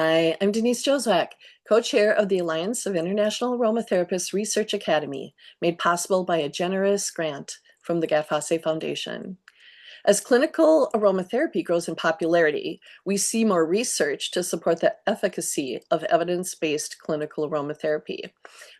Hi, I'm Denise Jozwak, co-chair of the Alliance of International Aromatherapists Research Academy, made possible by a generous grant from the Gatfosse Foundation. As clinical aromatherapy grows in popularity, we see more research to support the efficacy of evidence-based clinical aromatherapy.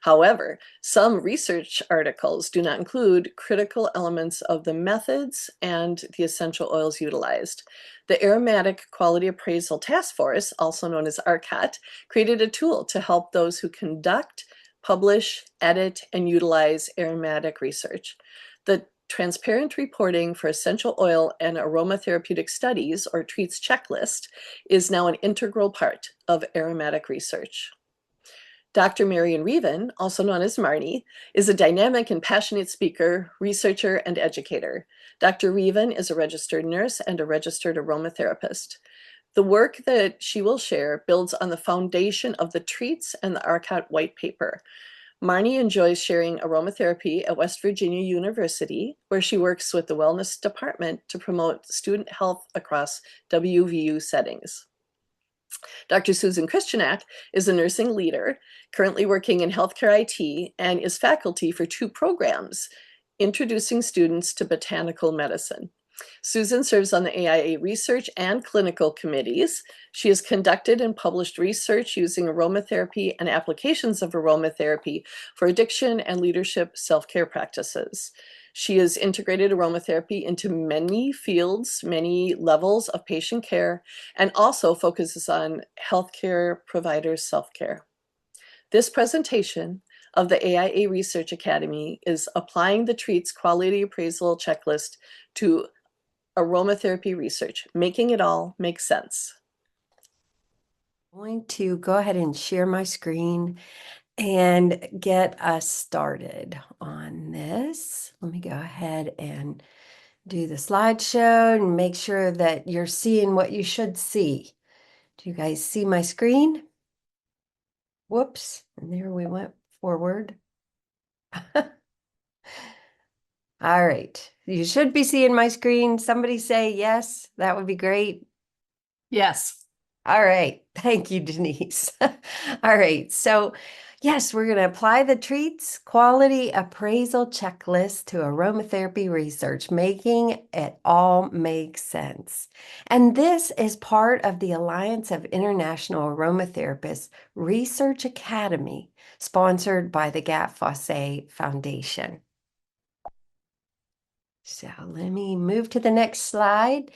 However, some research articles do not include critical elements of the methods and the essential oils utilized. The Aromatic Quality Appraisal Taskforce, also known as ARQAT, created a tool to help those who conduct, publish, edit, and utilize aromatic research. The Transparent Reporting for Essential Oil and Aromatherapeutic Studies, or TREATS checklist, is now an integral part of aromatic research. Dr. Marian Reven, also known as Marnie, is a dynamic and passionate speaker, researcher, and educator. Dr. Reven is a registered nurse and a registered aromatherapist. The work that she will share builds on the foundation of the TREATS and the ARQAT white paper. Marnie enjoys sharing aromatherapy at West Virginia University, where she works with the Wellness Department to promote student health across WVU settings. Dr. Susan Kristiniak is a nursing leader, currently working in healthcare IT, and is faculty for 2 programs, introducing students to botanical medicine. Susan serves on the AIA research and clinical committees. She has conducted and published research using aromatherapy and applications of aromatherapy for addiction and leadership self-care practices. She has integrated aromatherapy into many fields, many levels of patient care, and also focuses on healthcare providers' self-care. This presentation of the AIA Research Academy is applying the TREATS quality appraisal checklist to aromatherapy research, making it all make sense. I'm going to go ahead and share my screen and get us started on this. Let me go ahead and do the slideshow and make sure that you're seeing what you should see. Do you guys see my screen? Whoops, and there we went forward. All right, you should be seeing my screen. Somebody say yes, that would be great. Yes. All right. Thank you, Denise. All right. So yes, we're going to apply the TREATS quality appraisal checklist to aromatherapy research, making it all make sense. And this is part of the Alliance of International Aromatherapists Research Academy, sponsored by the Gatfosse Foundation. So let me move to the next slide.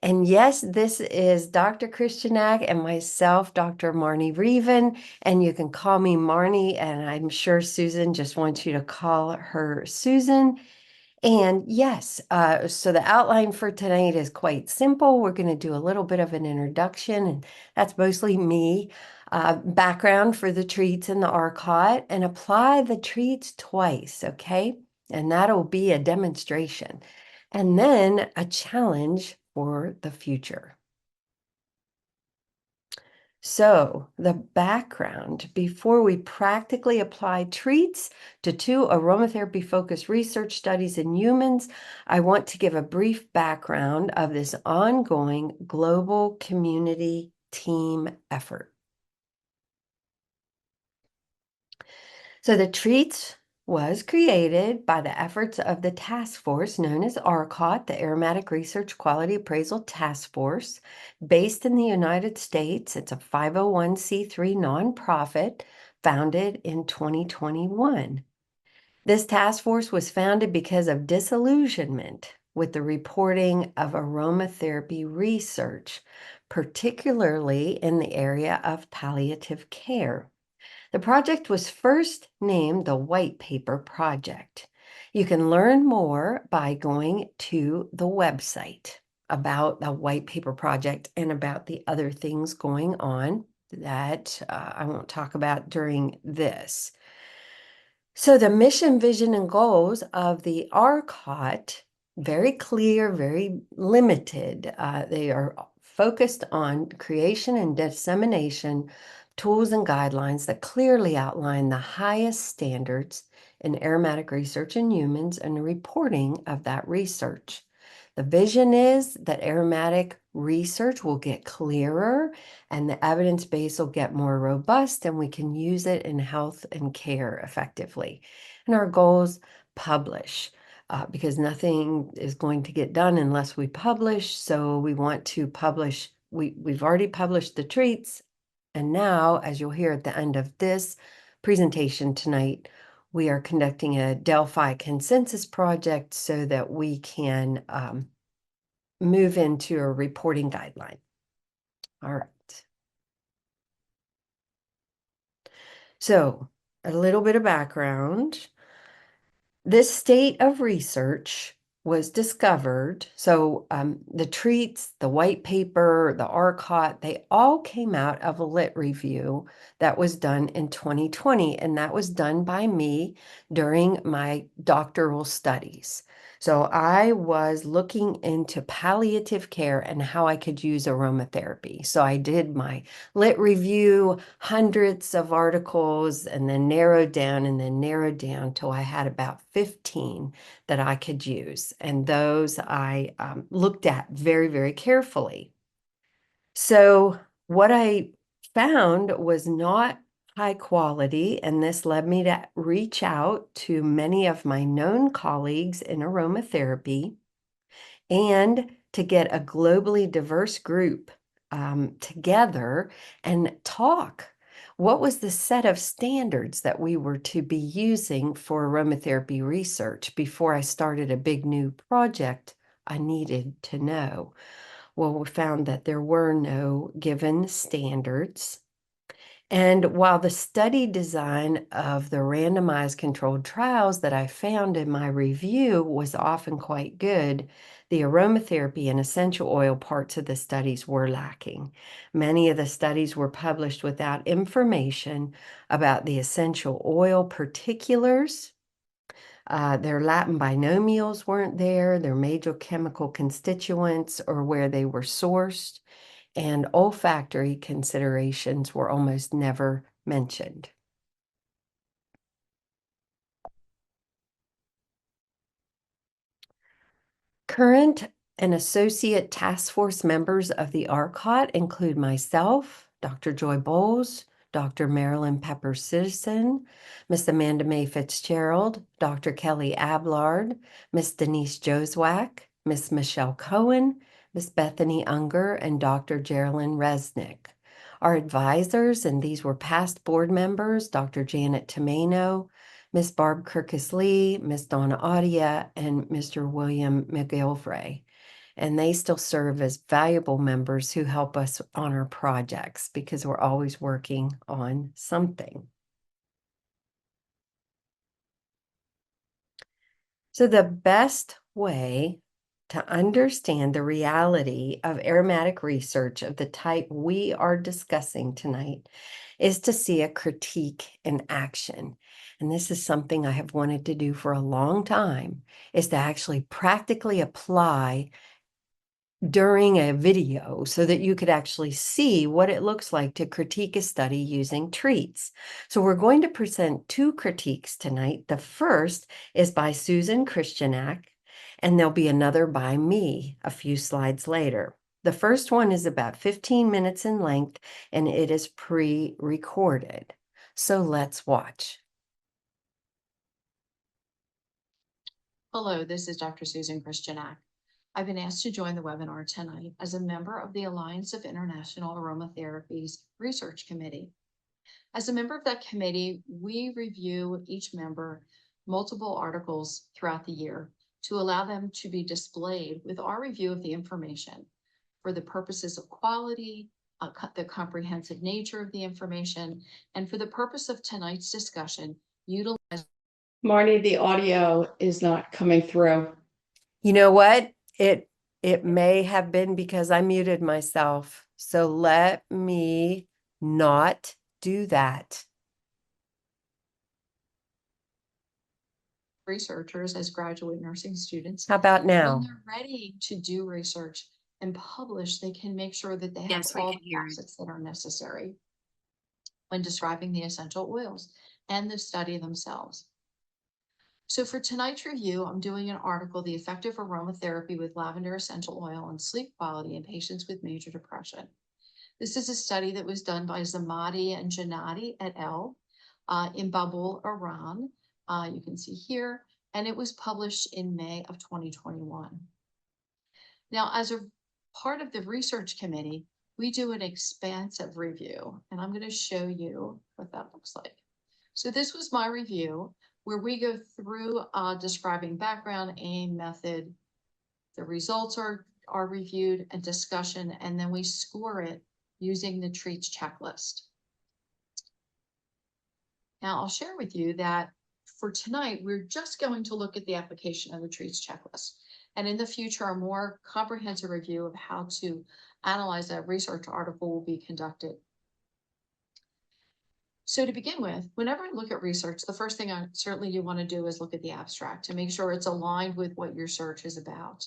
And yes, this is Dr. Kristiniak and myself, Dr. Marian Reven, and you can call me Marnie, and I'm sure Susan just wants you to call her Susan. And yes, so the outline for tonight is quite simple. We're going to do a little bit of an introduction, and that's mostly me, background for the TREATS and the ARQAT, and apply the TREATS twice, okay? And that'll be a demonstration. And then a challenge for the future. So the background, before we practically apply TREATS to 2 aromatherapy-focused research studies in humans, I want to give a brief background of this ongoing global community team effort. So the TREATS was created by the efforts of the task force known as ARQAT, the Aromatic Research Quality Appraisal Task Force, based in the United States. It's a 501c3 nonprofit founded in 2021. This task force was founded because of disillusionment with the reporting of aromatherapy research, particularly in the area of palliative care. The project was first named the White Paper Project. You can learn more by going to the website about the White Paper Project and about the other things going on that I won't talk about during this. So the mission, vision, and goals of the ARQAT, very clear, very limited. They are focused on creation and dissemination tools and guidelines that clearly outline the highest standards in aromatic research in humans and the reporting of that research. The vision is that aromatic research will get clearer and the evidence base will get more robust and we can use it in health and care effectively. And our goals: publish, because nothing is going to get done unless we publish. So we want to publish. We've already published the treats. And now, as you'll hear at the end of this presentation tonight, we are conducting a Delphi consensus project so that we can move into a reporting guideline. All right. So a little bit of background. This state of research was discovered. So the treats, the white paper, the ARQAT, they all came out of a lit review that was done in 2020, and that was done by me during my doctoral studies. So I was looking into palliative care and how I could use aromatherapy. So I did my lit review, hundreds of articles, and then narrowed down till I had about 15 that I could use. And those I looked at very, very carefully. So what I found was not high quality, and this led me to reach out to many of my known colleagues in aromatherapy and to get a globally diverse group together and talk. What was the set of standards that we were to be using for aromatherapy research? Before I started a big new project, I needed to know. Well, we found that there were no given standards. And while the study design of the randomized controlled trials that I found in my review was often quite good, the aromatherapy and essential oil parts of the studies were lacking. Many of the studies were published without information about the essential oil particulars. Their Latin binomials weren't there, their major chemical constituents, or where they were sourced, and olfactory considerations were almost never mentioned. Current and associate task force members of the ARQAT include myself, Dr. Joy Bowles, Dr. Marilyn Pepper Citizen, Miss Amanda Mae Fitzgerald, Dr. Kelly Ablard, Miss Denise Joswack, Miss Michelle Cohen, Miss Bethany Unger, and Dr. Geraldine Resnick. Our advisors, and these were past board members, Dr. Janet Tomeno, Miss Barb Kirkus-Lee, Miss Donna Audia, and Mr. William McGilvray. And they still serve as valuable members who help us on our projects because we're always working on something. So the best way to understand the reality of aromatic research of the type we are discussing tonight is to see a critique in action. And this is something I have wanted to do for a long time, is to actually practically apply during a video so that you could actually see what it looks like to critique a study using treats. So we're going to present two critiques tonight. The first is by Susan Kristiniak, and there'll be another by me a few slides later. The first one is about 15 minutes in length, and it is pre-recorded. So let's watch. Hello, this is Dr. Susan Kristiniak. I've been asked to join the webinar tonight as a member of the Alliance of International Aromatherapies Research Committee. As a member of that committee, we review each member multiple articles throughout the year to allow them to be displayed with our review of the information for the purposes of quality, the comprehensive nature of the information, and for the purpose of tonight's discussion, utilize. Marnie, the audio is not coming through. You know what? It may have been because I muted myself. So let me not do that. Researchers as graduate nursing students. How about now? When they're ready to do research and publish, they can make sure that they have all the facets that are necessary when describing the essential oils and the study themselves. So for tonight's review, I'm doing an article, The Effective Aromatherapy with Lavender Essential Oil on Sleep Quality in Patients with Major Depression. This is a study that was done by Zamadi and Janati et al. In Babul, Iran. You can see here, and it was published in May of 2021. Now, as a part of the research committee, we do an expansive review, and I'm going to show you what that looks like. So this was my review, where we go through describing background, aim, method. The results are reviewed and discussion, and then we score it using the treats checklist. Now I'll share with you that for tonight, we're just going to look at the application of the treats checklist. And in the future, a more comprehensive review of how to analyze that research article will be conducted. So to begin with, whenever I look at research, the first thing certainly you want to do is look at the abstract to make sure it's aligned with what your search is about.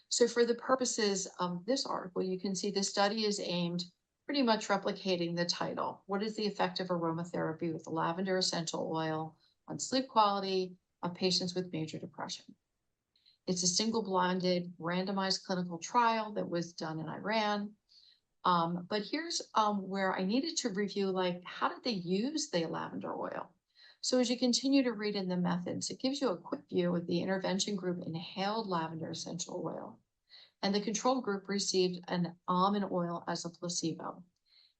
So for the purposes of this article, you can see the study is aimed pretty much replicating the title. What is the effective aromatherapy with lavender essential oil on sleep quality of patients with major depression? It's a single-blinded randomized clinical trial that was done in Iran. But here's where I needed to review, like, how did they use the lavender oil? So as you continue to read in the methods, it gives you a quick view of the intervention group inhaled lavender essential oil, and the control group received an almond oil as a placebo.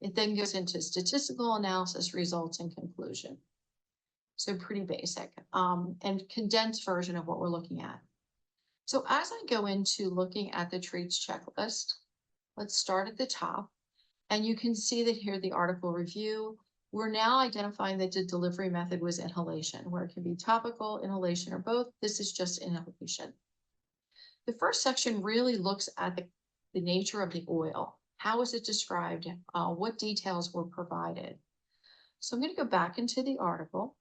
It then goes into statistical analysis, results, and conclusion. So pretty basic and condensed version of what we're looking at. So as I go into looking at the treats checklist, let's start at the top, and you can see that here the article review. We're now identifying that the delivery method was inhalation, where it can be topical, inhalation, or both. This is just inhalation. The first section really looks at the nature of the oil. How is it described? What details were provided? So I'm going to go back into the article,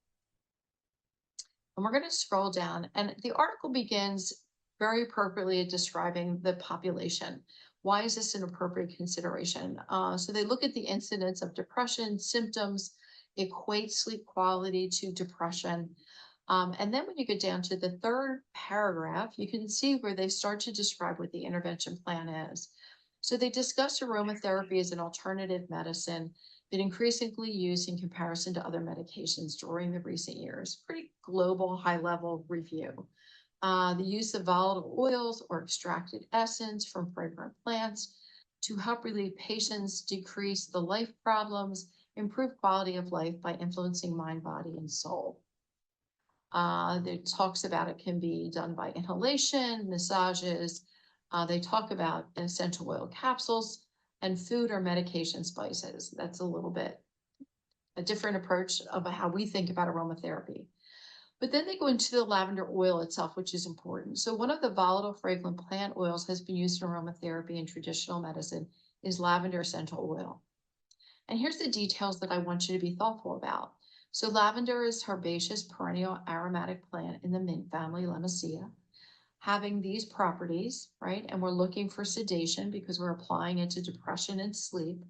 and we're going to scroll down, and the article begins very appropriately at describing the population. Why is this an appropriate consideration? So they look at the incidence of depression, symptoms, equate sleep quality to depression. And then when you get down to the third paragraph, you can see where they start to describe what the intervention plan is. So they discuss aromatherapy as an alternative medicine been increasingly used in comparison to other medications during the recent years. Pretty global, high-level review. The use of volatile oils or extracted essence from fragrant plants to help relieve patients, decrease the life problems, improve quality of life by influencing mind, body, and soul. It talks about it can be done by inhalation, massages. They talk about essential oil capsules and food or medication spices. That's a little bit a different approach of how we think about aromatherapy. But then they go into the lavender oil itself, which is important. So one of the volatile fragrant plant oils has been used in aromatherapy and traditional medicine is lavender essential oil. And here's the details that I want you to be thoughtful about. So lavender is herbaceous perennial aromatic plant in the mint family, Lemacea, having these properties, right? And we're looking for sedation because we're applying it to depression and sleep.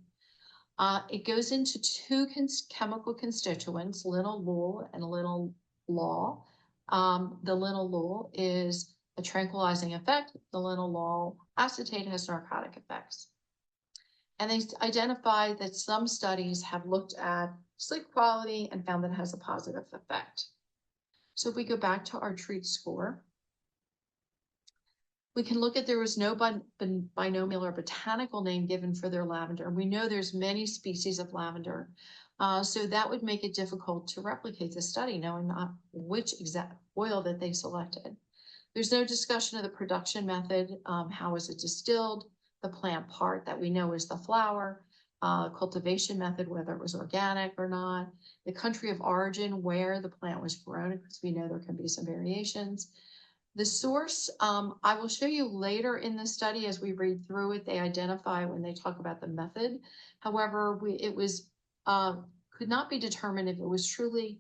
It goes into two chemical constituents, linalool and linalool. The linalool is a tranquilizing effect. The linalool acetate has narcotic effects. And they identified that some studies have looked at sleep quality and found that it has a positive effect. So if we go back to our treat score, we can look at there was no binomial or botanical name given for their lavender. We know there's many species of lavender. So that would make it difficult to replicate the study, knowing not which exact oil that they selected. There's no discussion of the production method. How is it distilled? The plant part that we know is the flower, cultivation method, whether it was organic or not, the country of origin, where the plant was grown, because we know there can be some variations. The source, I will show you later in the study as we read through it, they identify when they talk about the method. However, it was could not be determined if it was truly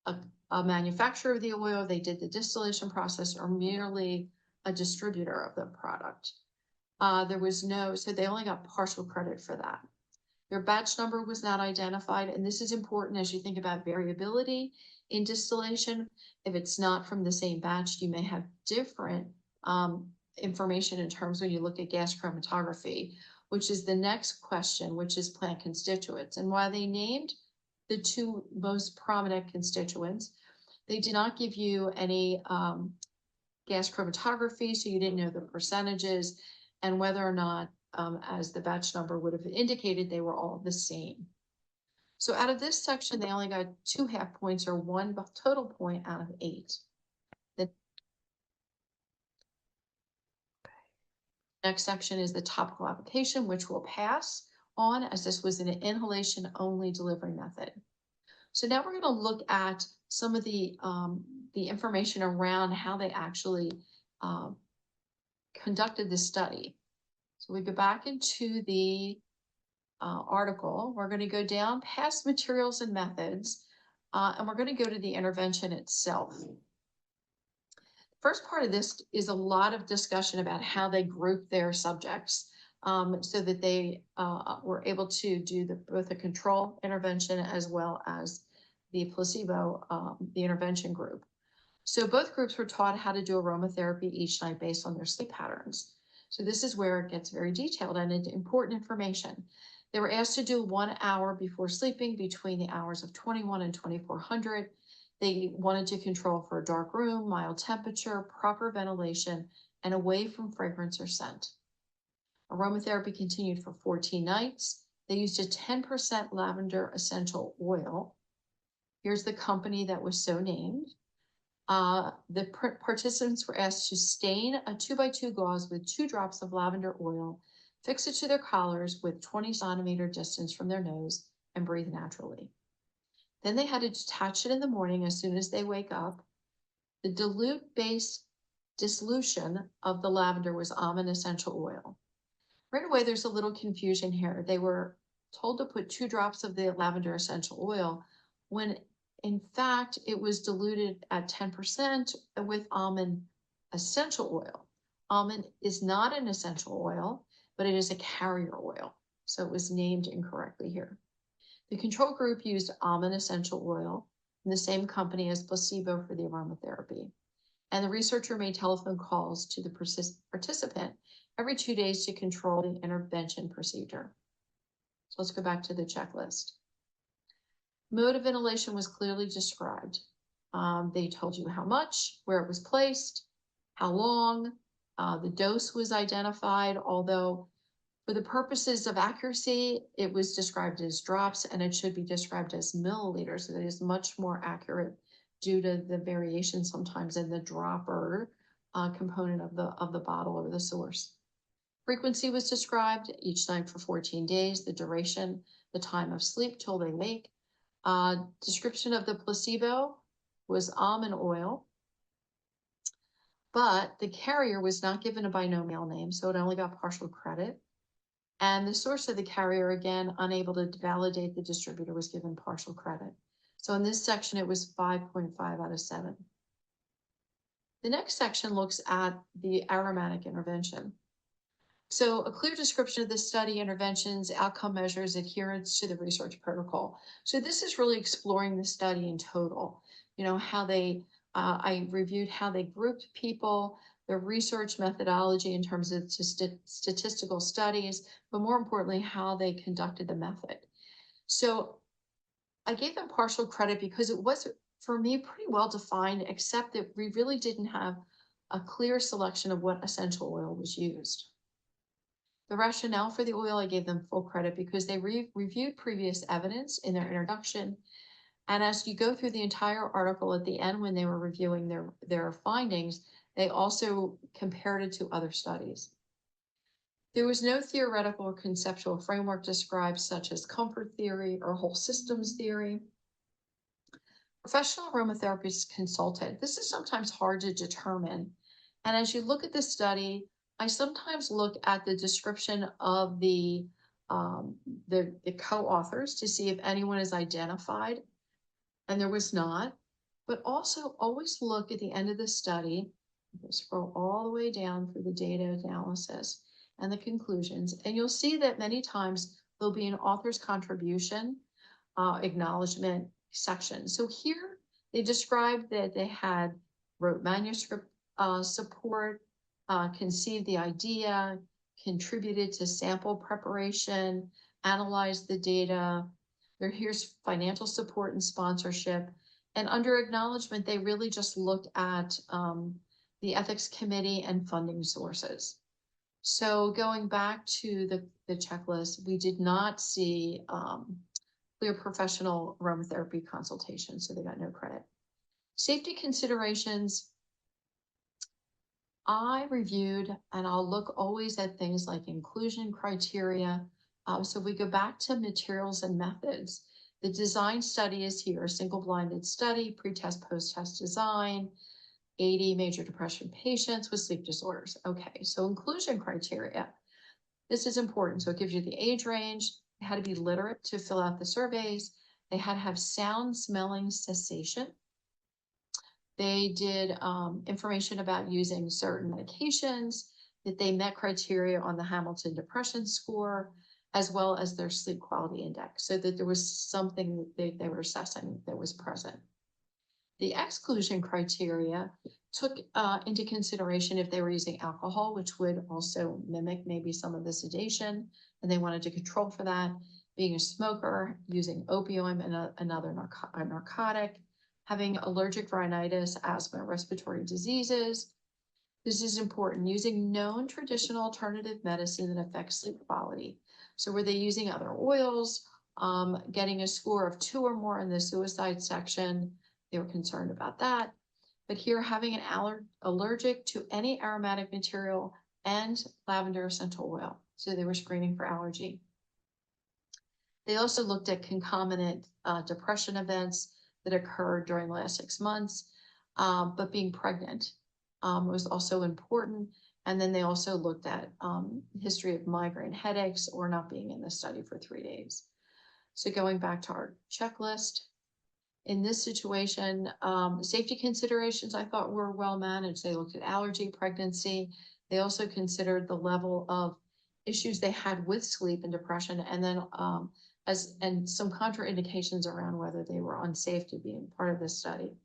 a manufacturer of the oil, they did the distillation process, or merely a distributor of the product. There was no, so they only got partial credit for that. Their batch number was not identified, and this is important as you think about variability in distillation. If it's not from the same batch, you may have different information in terms when you look at gas chromatography, which is the next question, which is plant constituents. And while they named the two most prominent constituents, they did not give you any gas chromatography, so you didn't know the percentages and whether or not, as the batch number would have indicated, they were all the same. So out of this section, they only got 2 half points or 1 total point out of 8. The next section is the topical application, which will pass on as this was an inhalation only delivery method. So now we're going to look at some of the information around how they actually conducted this study. So we go back into the article. We're going to go down past materials and methods, and we're going to go to the intervention itself. First part of this is a lot of discussion about how they group their subjects so that they were able to do both the control intervention as well as the placebo, the intervention group. So both groups were taught how to do aromatherapy each night based on their sleep patterns. So this is where it gets very detailed and important information. They were asked to do 1 hour before sleeping between the hours of 21 and 2400. They wanted to control for a dark room, mild temperature, proper ventilation, and away from fragrance or scent. Aromatherapy continued for 14 nights. They used a 10% lavender essential oil. Here's the company that was so named. The participants were asked to stain a 2x2 gauze with 2 drops of lavender oil, fix it to their collars with 20 centimeter distance from their nose, and breathe naturally. Then they had to detach it in the morning as soon as they wake up. The dilute base dissolution of the lavender was almond essential oil. Right away, there's a little confusion here. They were told to put 2 drops of the lavender essential oil when in fact it was diluted at 10% with almond essential oil. Almond is not an essential oil, but it is a carrier oil. So it was named incorrectly here. The control group used almond essential oil from the same company as placebo for the aromatherapy. And the researcher made telephone calls to the participant every 2 days to control the intervention procedure. So let's go back to the checklist. Mode of inhalation was clearly described. They told you how much, where it was placed, how long, the dose was identified, although for the purposes of accuracy, it was described as drops and it should be described as milliliters. So it is much more accurate due to the variation sometimes in the dropper component of the bottle or the source. Frequency was described each night for 14 days, the duration, the time of sleep till they wake. Description of the placebo was almond oil, but the carrier was not given a binomial name, so it only got partial credit. And the source of the carrier, again, unable to validate the distributor, was given partial credit. So in this section, it was 5.5 out of 7. The next section looks at the aromatic intervention. So a clear description of the study, interventions, outcome measures, adherence to the research protocol. So this is really exploring the study in total. You know, how they, I reviewed how they grouped people, their research methodology in terms of statistical studies, but more importantly, how they conducted the method. So I gave them partial credit because it was, for me, pretty well defined, except that we really didn't have a clear selection of what essential oil was used. The rationale for the oil, I gave them full credit because they reviewed previous evidence in their introduction. And as you go through the entire article at the end, when they were reviewing their findings, they also compared it to other studies. There was no theoretical or conceptual framework described, such as comfort theory or whole systems theory. Professional aromatherapist consultant. This is sometimes hard to determine. And as you look at the study, I sometimes look at the description of the co-authors to see if anyone is identified, and there was not. But also always look at the end of the study, scroll all the way down through the data analysis and the conclusions, and you'll see that many times there'll be an author's contribution acknowledgement section. So here they described that they wrote manuscript support, conceived the idea, contributed to sample preparation, analyzed the data. Here's financial support and sponsorship. And under acknowledgement, they really just looked at the ethics committee and funding sources. So going back to the checklist, we did not see clear professional aromatherapy consultation, so they got no credit. Safety considerations, I reviewed, and I'll look always at things like inclusion criteria. So we go back to materials and methods. The design study is here, a single blinded study, pre-test, post-test design, 80 major depression patients with sleep disorders. Okay, so inclusion criteria. This is important. So it gives you the age range. They had to be literate to fill out the surveys. They had to have sound smelling cessation. They did information about using certain medications, that they met criteria on the Hamilton Depression Score, as well as their sleep quality index, so that there was something that they were assessing that was present. The exclusion criteria took into consideration if they were using alcohol, which would also mimic maybe some of the sedation, and they wanted to control for that, being a smoker, using opioid and another narcotic, having allergic rhinitis, asthma, respiratory diseases. This is important, using known traditional alternative medicine that affects sleep quality. So were they using other oils, getting a score of 2 or more in the suicide section? They were concerned about that. But here, having an allergic to any aromatic material and lavender essential oil. So they were screening for allergy. They also looked at concomitant depression events that occurred during the last 6 months, but being pregnant was also important. And then they also looked at history of migraine headaches or not being in the study for 3 days. So going back to our checklist, in this situation, safety considerations I thought were well managed. They looked at allergy, pregnancy. They also considered the level of issues they had with sleep and depression, and then and some contraindications around whether they were unsafe to be part of this study.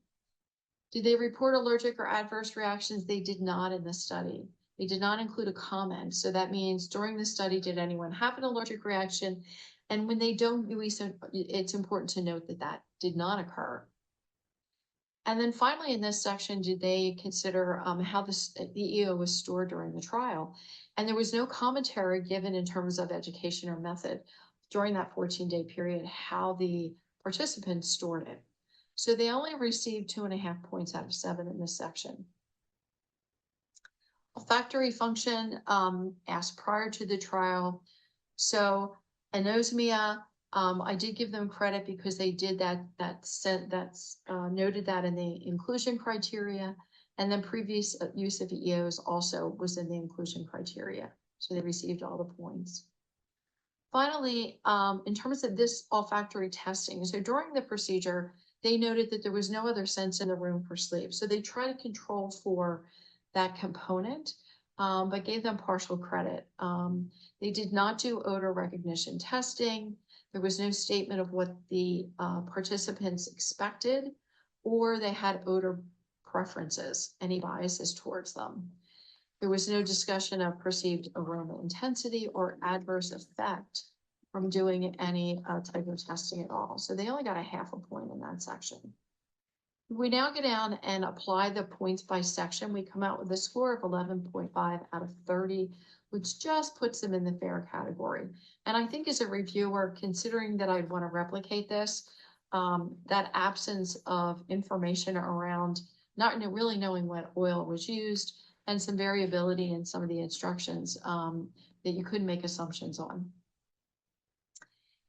Did they report allergic or adverse reactions? They did not in this study. They did not include a comment. So that means during the study, did anyone have an allergic reaction? And when they don't, it's important to note that that did not occur. And then finally, in this section, did they consider how the EO was stored during the trial? And there was no commentary given in terms of education or method during that 14-day period, how the participants stored it. So they only received 2.5 points out of 7 in this section. Olfactory function asked prior to the trial. So anosmia, I did give them credit because they did noted that in the inclusion criteria, and then previous use of EOs also was in the inclusion criteria. So they received all the points. Finally, in terms of this olfactory testing, so during the procedure, they noted that there was no other sense in the room for sleep. So they tried to control for that component, but gave them partial credit. They did not do odor recognition testing. There was no statement of what the participants expected, or they had odor preferences, any biases towards them. There was no discussion of perceived aroma intensity or adverse effect from doing any type of testing at all. So they only got 0.5 point in that section. We now go down and apply the points by section. We come out with a score of 11.5 out of 30, which just puts them in the fair category. And I think as a reviewer, considering that I'd want to replicate this, that absence of information around not really knowing what oil was used, and some variability in some of the instructions that you couldn't make assumptions on.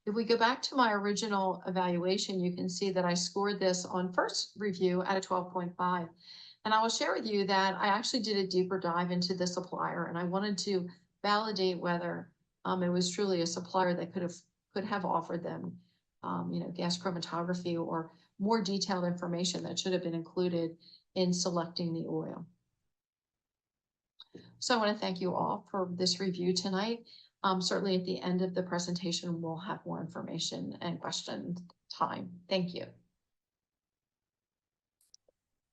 If we go back to my original evaluation, you can see that I scored this on first review at a 12.5. And I will share with you that I actually did a deeper dive into the supplier, and I wanted to validate whether it was truly a supplier that could have offered them gas chromatography or more detailed information that should have been included in selecting the oil. So I want to thank you all for this review tonight. Certainly at the end of the presentation, we'll have more information and question time. Thank you.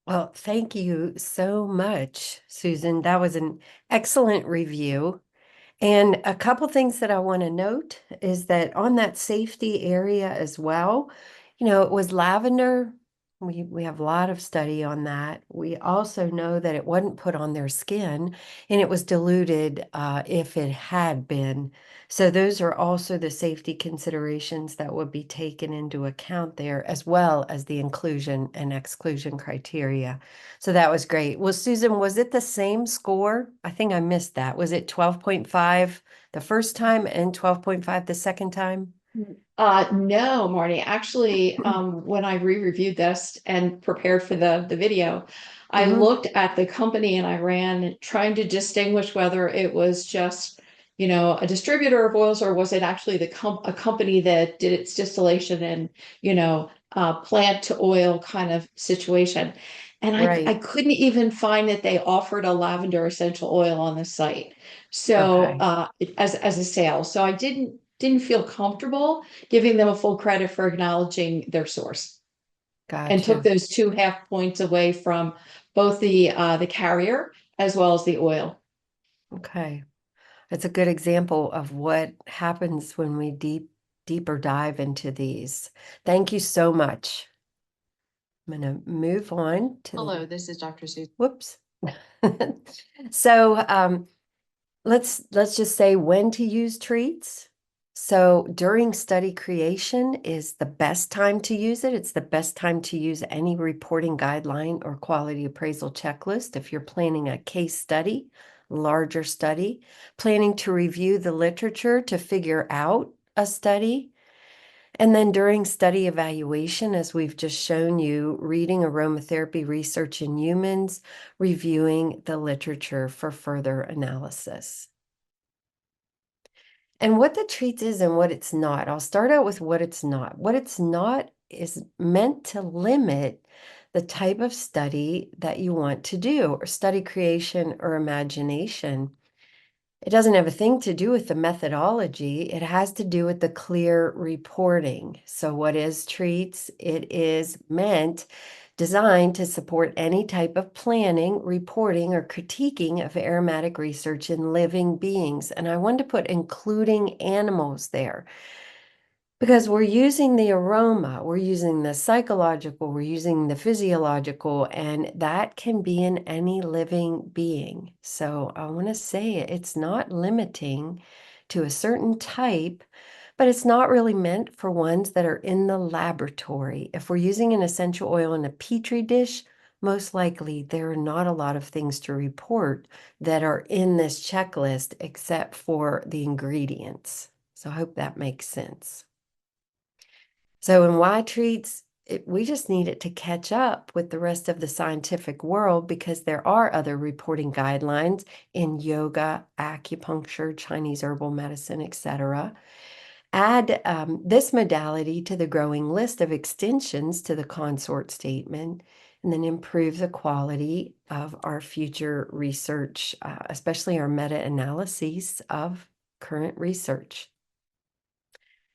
Well, thank you so much, Susan. That was an excellent review. And a couple things that I want to note is that on that safety area as well, it was lavender. We have a lot of study on that. We also know that it wasn't put on their skin and it was diluted if it had been. So those are also the safety considerations that would be taken into account there, as well as the inclusion and exclusion criteria. So that was great. Well, Susan, was it the same score? I think I missed that. Was it 12.5 the first time and 12.5 the second time? No, Marty, actually, when I re-reviewed this and prepared for the video, I looked at the company and I ran trying to distinguish whether it was just, a distributor of oils or was it actually a company that did its distillation and, plant to oil kind of situation. And I Right. couldn't even find that they offered a lavender essential oil on the site. So, Okay. as a sale. So I didn't feel comfortable giving them a full credit for acknowledging their source and took Gotcha. those 2.5 points away from both the carrier as well as the oil. Okay. That's a good example of what happens when we deeper dive into these. Thank you so much. I'm going to move on to Hello, this is Dr. Susan. whoops. So let's just say when to use treats. So during study creation is the best time to use it. It's the best time to use any reporting guideline or quality appraisal checklist if you're planning a case study, larger study, planning to review the literature to figure out a study. And then during study evaluation, as we've just shown you, reading aromatherapy research in humans, reviewing the literature for further analysis. And what the treats is and what it's not. I'll start out with what it's not. What it's not is meant to limit the type of study that you want to do, or study creation or imagination. It doesn't have a thing to do with the methodology. It has to do with the clear reporting. So what is treats? It is designed to support any type of planning, reporting, or critiquing of aromatic research in living beings. And I wanted to put including animals there, because we're using the aroma, we're using the psychological, we're using the physiological, and that can be in any living being. So I want to say it's not limiting to a certain type, but it's not really meant for ones that are in the laboratory. If we're using an essential oil in a petri dish, most likely there are not a lot of things to report that are in this checklist except for the ingredients. So I hope that makes sense. So in Y treats, we just need it to catch up with the rest of the scientific world, because there are other reporting guidelines in yoga, acupuncture, Chinese herbal medicine, etc. Add this modality to the growing list of extensions to the consort statement, and then improve the quality of our future research, especially our meta-analyses of current research.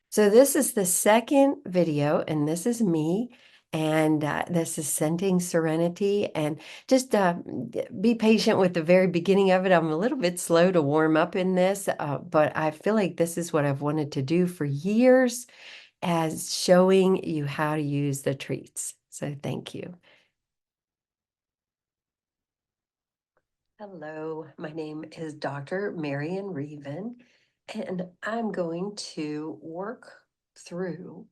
So this is the second video, and this is me, and this is Scenting Serenity. And just be patient with the very beginning of it. I'm a little bit slow to warm up in this, but I feel like this is what I've wanted to do for years, as showing you how to use the treats. So thank you. Hello, my name is Dr. Marian Reven, and I'm going to work through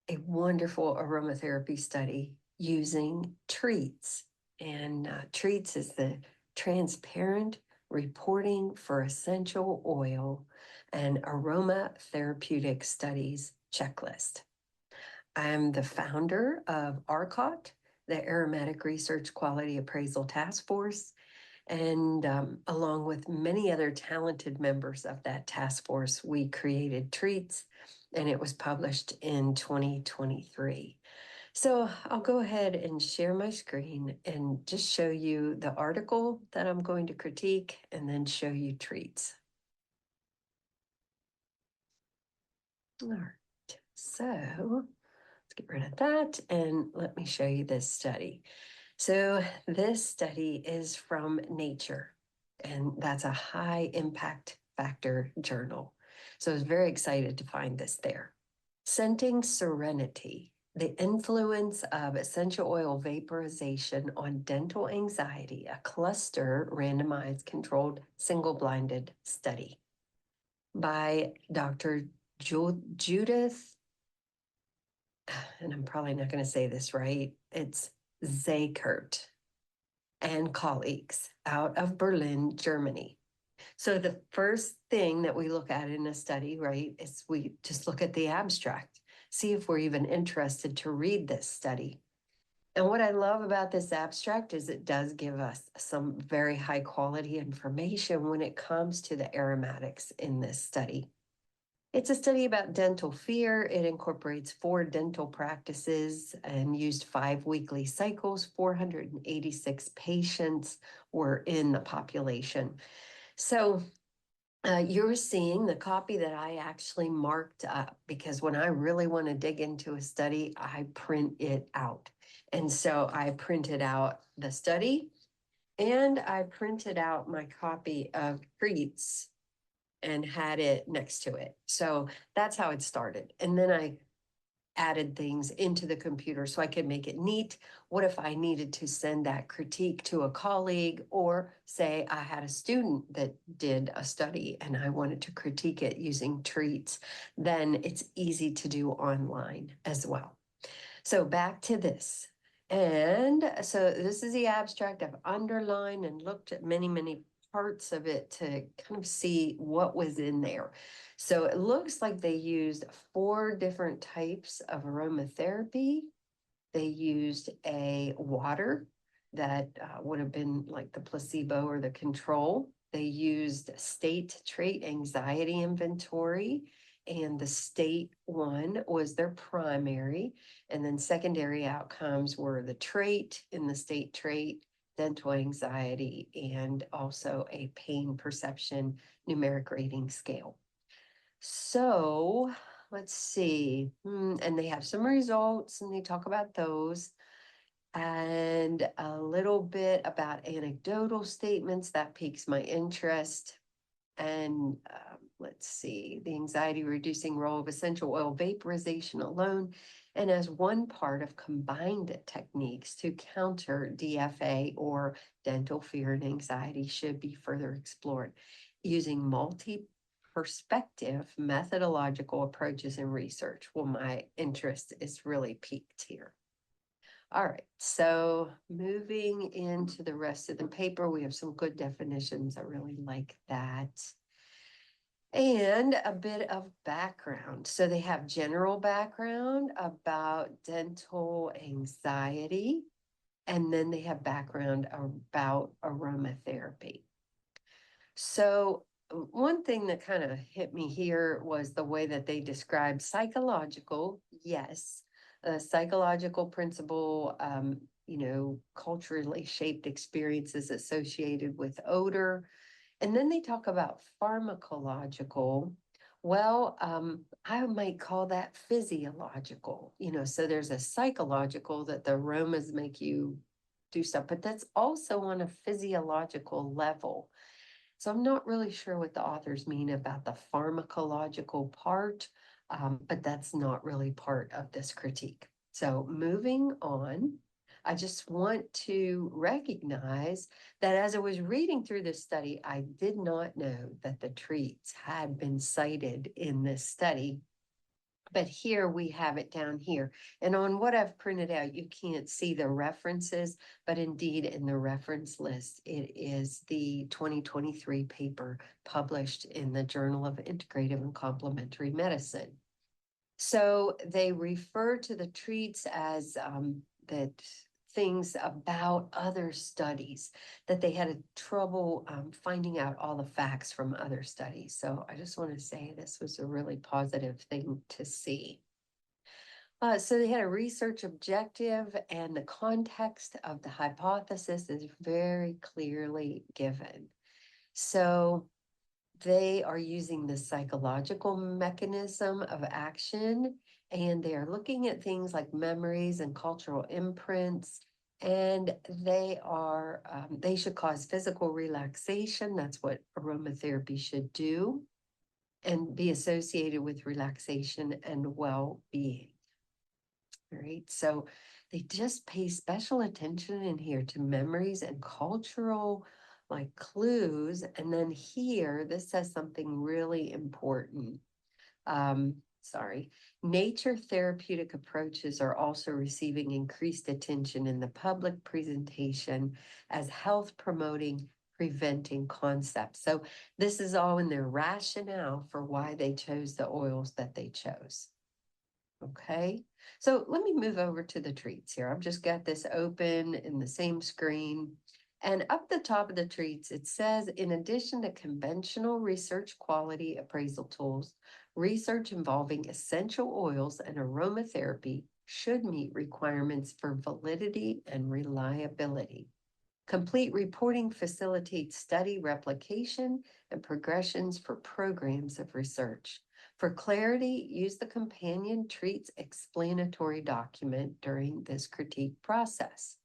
a wonderful aromatherapy study using treats. And treats is the transparent reporting for essential oil and Aroma Therapeutic Studies checklist. I'm the founder of ARQAT, the Aromatic Research Quality Appraisal Task Force, and along with many other talented members of that task force, we created treats, and it was published in 2023. So I'll go ahead and share my screen and just show you the article that I'm going to critique, and then show you treats. All right, so let's get rid of that and let me show you this study. So this study is from Nature, and that's a high impact factor journal. So I was very excited to find this there. Scenting Serenity, the influence of essential oil vaporization on dental anxiety, a cluster randomized controlled single-blinded study by Dr. Judith, and I'm probably not going to say this right, it's Zakert and colleagues out of Berlin, Germany. So the first thing that we look at in a study, right, is we just look at the abstract, see if we're even interested to read this study. And what I love about this abstract is it does give us some very high quality information when it comes to the aromatics in this study. It's a study about dental fear. It incorporates 4 dental practices and used 5 weekly cycles. 486 patients were in the population. So you're seeing the copy that I actually marked up, because when I really want to dig into a study, I print it out. And so I printed out the study and I printed out my copy of treats and had it next to it. So that's how it started. And then I added things into the computer so I could make it neat. What if I needed to send that critique to a colleague, or say I had a student that did a study and I wanted to critique it using treats, then it's easy to do online as well. So back to this. And so this is the abstract. I've underlined and looked at many parts of it to kind of see what was in there. So it looks like they used 4 different types of aromatherapy. They used a water that would have been like the placebo or the control. They used state trait anxiety inventory, and the state one was their primary. And then secondary outcomes were the trait in the state trait, dental anxiety, and also a pain perception numeric rating scale. So let's see. And they have some results and they talk about those, and a little bit about anecdotal statements that piques my interest. And let's see, the anxiety reducing role of essential oil vaporization alone and as one part of combined techniques to counter DFA or dental fear and anxiety should be further explored using multi-perspective methodological approaches in research. Well, my interest is really piqued here. All right, so moving into the rest of the paper, we have some good definitions. I really like that. And a bit of background. So they have general background about dental anxiety, and then they have background about aromatherapy. So one thing that kind of hit me here was the way that they described psychological, yes, a psychological principle, culturally shaped experiences associated with odor. And then they talk about pharmacological. Well, I might call that physiological, so there's a psychological that the aromas make you do stuff, but that's also on a physiological level. So I'm not really sure what the authors mean about the pharmacological part, but that's not really part of this critique. So moving on, I just want to recognize that as I was reading through this study, I did not know that the treats had been cited in this study. But here we have it down here. And on what I've printed out, you can't see the references, but indeed in the reference list, it is the 2023 paper published in the Journal of Integrative and Complementary Medicine. So they refer to the treats as that things about other studies, that they had trouble finding out all the facts from other studies. So I just want to say this was a really positive thing to see. So they had a research objective, and the context of the hypothesis is very clearly given. So they are using the psychological mechanism of action, and they are looking at things like memories and cultural imprints. And they should cause physical relaxation. That's what aromatherapy should do, and be associated with relaxation and well-being. All right, so they just pay special attention in here to memories and cultural like clues. And then here, this says something really important. Sorry, nature therapeutic approaches are also receiving increased attention in the public presentation as health promoting, preventing concepts. So this is all in their rationale for why they chose the oils that they chose. Okay, so let me move over to the treats here. I've just got this open in the same screen. And up the top of the treats, it says, in addition to conventional research quality appraisal tools, research involving essential oils and aromatherapy should meet requirements for validity and reliability. Complete reporting facilitates study replication and progressions for programs of research. For clarity, use the companion treats explanatory document during this critique process.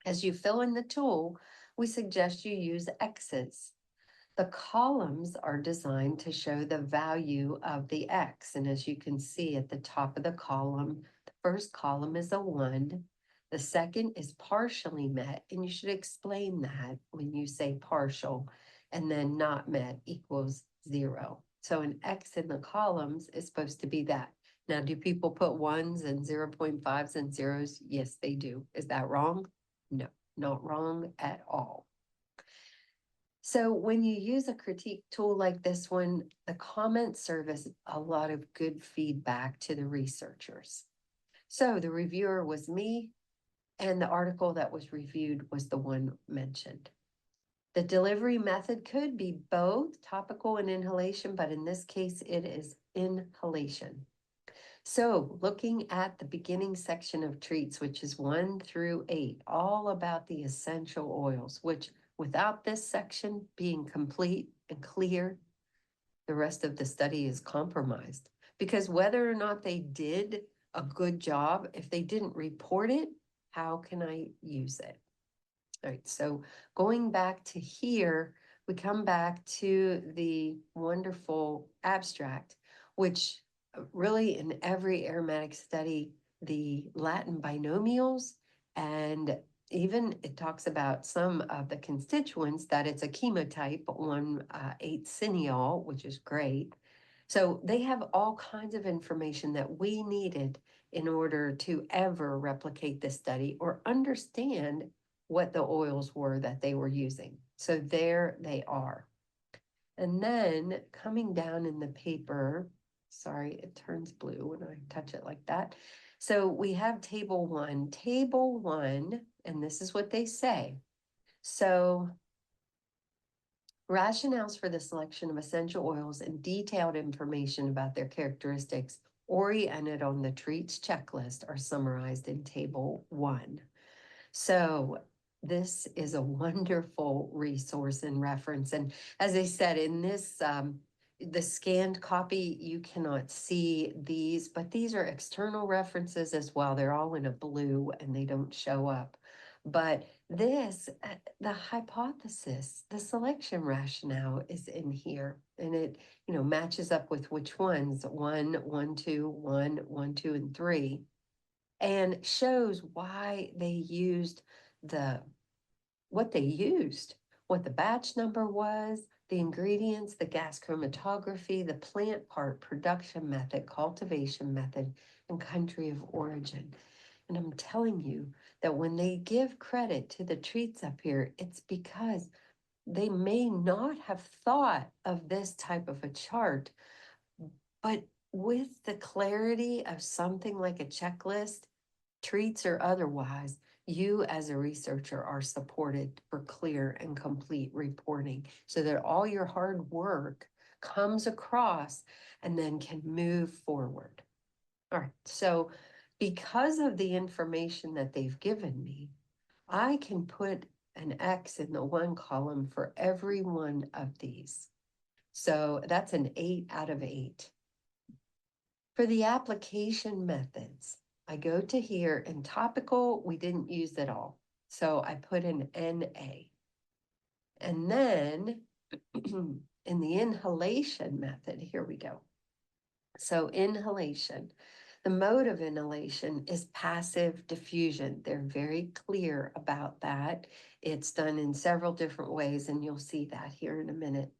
As you fill in the tool, we suggest you use X's. The columns are designed to show the value of the X. And as you can see at the top of the column, the first column is a 1. The second is partially met, and you should explain that when you say partial, and then not met equals 0. So an X in the columns is supposed to be that. Now, do people put 1s and 0.5s and 0s? Yes, they do. Is that wrong? No, not wrong at all. So when you use a critique tool like this one, the comments serve as a lot of good feedback to the researchers. So the reviewer was me, and the article that was reviewed was the one mentioned. The delivery method could be both topical and inhalation, but in this case, it is inhalation. So looking at the beginning section of treats, which is 1 through 8, all about the essential oils, which without this section being complete and clear, the rest of the study is compromised. Because whether or not they did a good job, if they didn't report it, how can I use it? All right, so going back to here, we come back to the wonderful abstract, which really in every aromatic study, the Latin binomials, and even it talks about some of the constituents that it's a chemotype, 1,8-cineol, which is great. So they have all kinds of information that we needed in order to ever replicate this study or understand what the oils were that they were using. So there they are. And then coming down in the paper, sorry, it turns blue when I touch it like that. So we have table 1. Table 1, and this is what they say. So rationales for the selection of essential oils and detailed information about their characteristics oriented on the treats checklist are summarized in table 1. So this is a wonderful resource and reference. And as I said, in this, the scanned copy, you cannot see these, but these are external references as well. They're all in a blue and they don't show up. But this, the hypothesis, the selection rationale is in here, and it, matches up with which ones, 1, 1, 2, 1, 1, 2, and 3. And shows why they used what the batch number was, the ingredients, the gas chromatography, the plant part production method, cultivation method, and country of origin. And I'm telling you that when they give credit to the treats up here, it's because they may not have thought of this type of a chart, but with the clarity of something like a checklist, treats or otherwise, you as a researcher are supported for clear and complete reporting so that all your hard work comes across and then can move forward. All right, so because of the information that they've given me, I can put an X in the 1 column for every one of these. So that's an 8 out of 8. For the application methods, I go to here, and topical, we didn't use at all. So I put in NA. And then in the inhalation method, here we go. So inhalation, the mode of inhalation is passive diffusion. They're very clear about that. It's done in several different ways, and you'll see that here in a minute.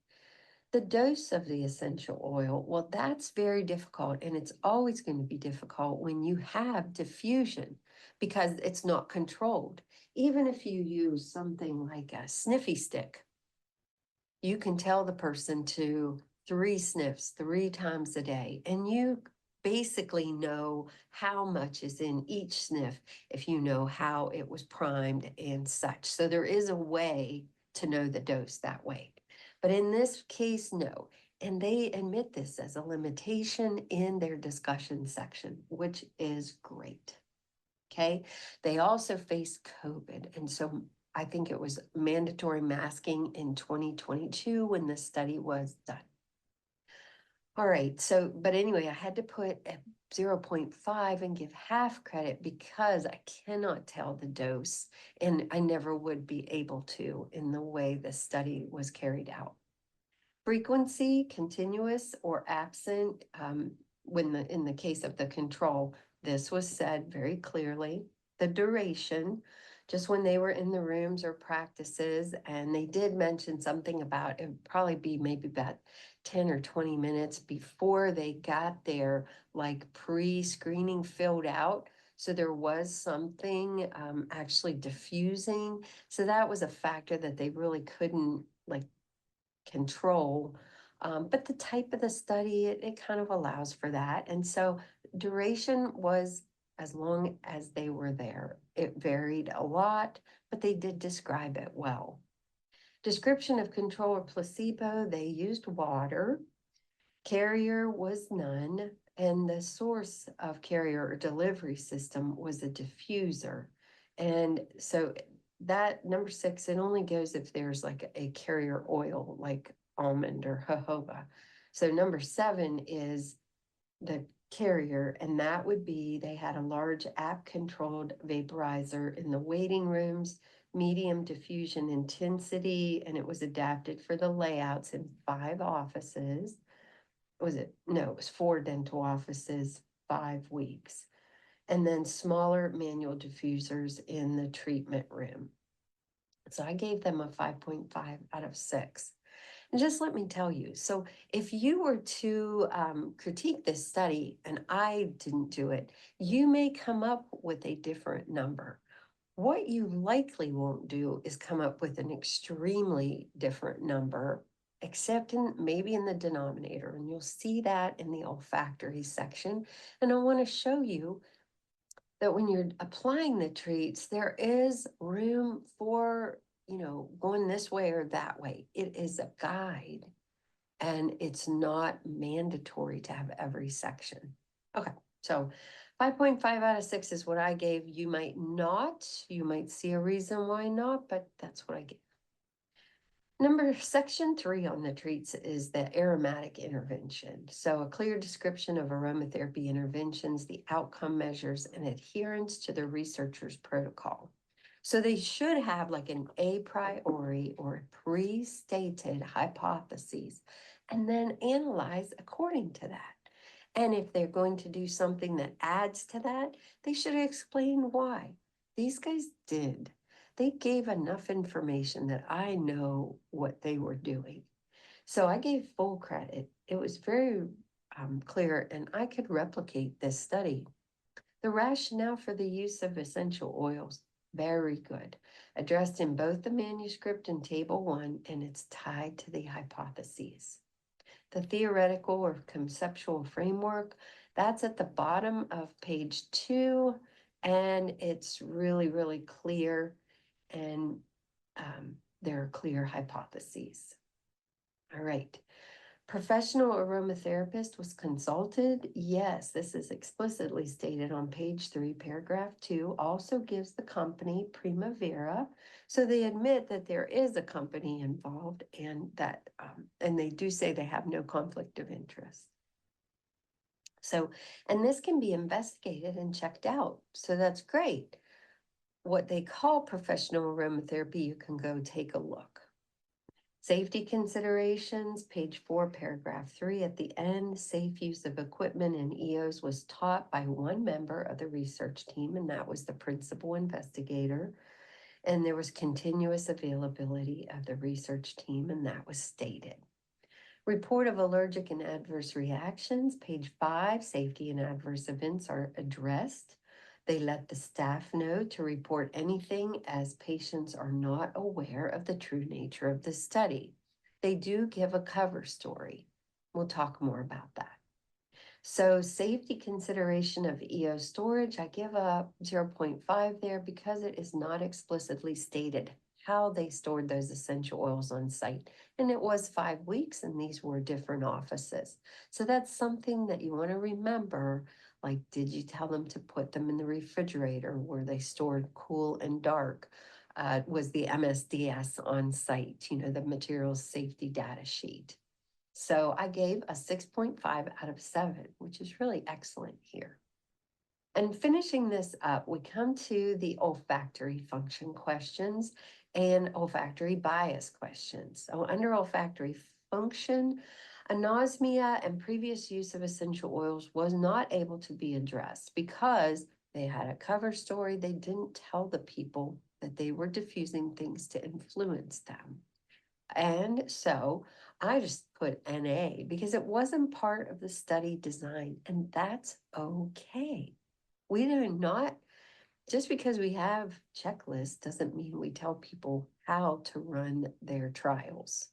The dose of the essential oil, well, that's very difficult, and it's always going to be difficult when you have diffusion because it's not controlled. Even if you use something like a sniffy stick, you can tell the person to 3 sniffs 3 times a day, and you basically know how much is in each sniff if you know how it was primed and such. So there is a way to know the dose that way. But in this case, no. And they admit this as a limitation in their discussion section, which is great. Okay. They also face COVID. And so I think it was mandatory masking in 2022 when this study was done. All right. So, but anyway, I had to put a 0.5 and give half credit because I cannot tell the dose, and I never would be able to in the way the study was carried out. Frequency, continuous or absent, in the case of the control, this was said very clearly. The duration, just when they were in the rooms or practices, and they did mention something about it would probably be maybe about 10 or 20 minutes before they got their like pre-screening filled out. So there was something actually diffusing. So that was a factor that they really couldn't like control. But the type of the study, it kind of allows for that. And so duration was as long as they were there. It varied a lot, but they did describe it well. Description of control or placebo, they used water. Carrier was none. And the source of carrier or delivery system was a diffuser. And so that number 6, it only goes if there's like a carrier oil, like almond or jojoba. So number 7 is the carrier, and that would be they had a large app-controlled vaporizer in the waiting rooms, medium diffusion intensity, and it was adapted for the layouts in 5 offices. Was it? No, it was 4 dental offices, 5 weeks. And then smaller manual diffusers in the treatment room. So I gave them a 5.5 out of 6. And just let me tell you, so if you were to critique this study and I didn't do it, you may come up with a different number. What you likely won't do is come up with an extremely different number, except maybe in the denominator. And you'll see that in the olfactory section. And I want to show you that when you're applying the treats, there is room for, going this way or that way. It is a guide, and it's not mandatory to have every section. Okay, so 5.5 out of 6 is what I gave. You might not, you might see a reason why not, but that's what I gave. Section 3 on the treats is the aromatic intervention. So a clear description of aromatherapy interventions, the outcome measures, and adherence to the researcher's protocol. So they should have like an a priori or pre-stated hypotheses, and then analyze according to that. And if they're going to do something that adds to that, they should explain why. These guys did. They gave enough information that I know what they were doing. So I gave full credit. It was very clear, and I could replicate this study. The rationale for the use of essential oils, very good. Addressed in both the manuscript and table 1, and it's tied to the hypotheses. The theoretical or conceptual framework, that's at the bottom of page 2, and it's really, really clear, and there are clear hypotheses. All right. Professional aromatherapist was consulted. Yes, this is explicitly stated on page 3, paragraph 2, also gives the company Primavera. So they admit that there is a company involved and that, and they do say they have no conflict of interest. So, and this can be investigated and checked out. So that's great. What they call professional aromatherapy, you can go take a look. Safety considerations, page 4, paragraph 3 at the end, safe use of equipment in EOs was taught by one member of the research team, and that was the principal investigator. And there was continuous availability of the research team, and that was stated. Report of allergic and adverse reactions, page 5, safety and adverse events are addressed. They let the staff know to report anything as patients are not aware of the true nature of the study. They do give a cover story. We'll talk more about that. So safety consideration of EO storage, I give a 0.5 there because it is not explicitly stated how they stored those essential oils on site. And it was 5 weeks and these were different offices. So that's something that you want to remember. Like, did you tell them to put them in the refrigerator? Were they stored cool and dark? Was the MSDS on site, the materials safety data sheet? So I gave a 6.5 out of 7, which is really excellent here. And finishing this up, we come to the olfactory function questions and olfactory bias questions. So under olfactory function, anosmia and previous use of essential oils was not able to be addressed because they had a cover story. They didn't tell the people that they were diffusing things to influence them. And so I just put NA because it wasn't part of the study design, and that's okay. We do not, just because we have checklists doesn't mean we tell people how to run their trials.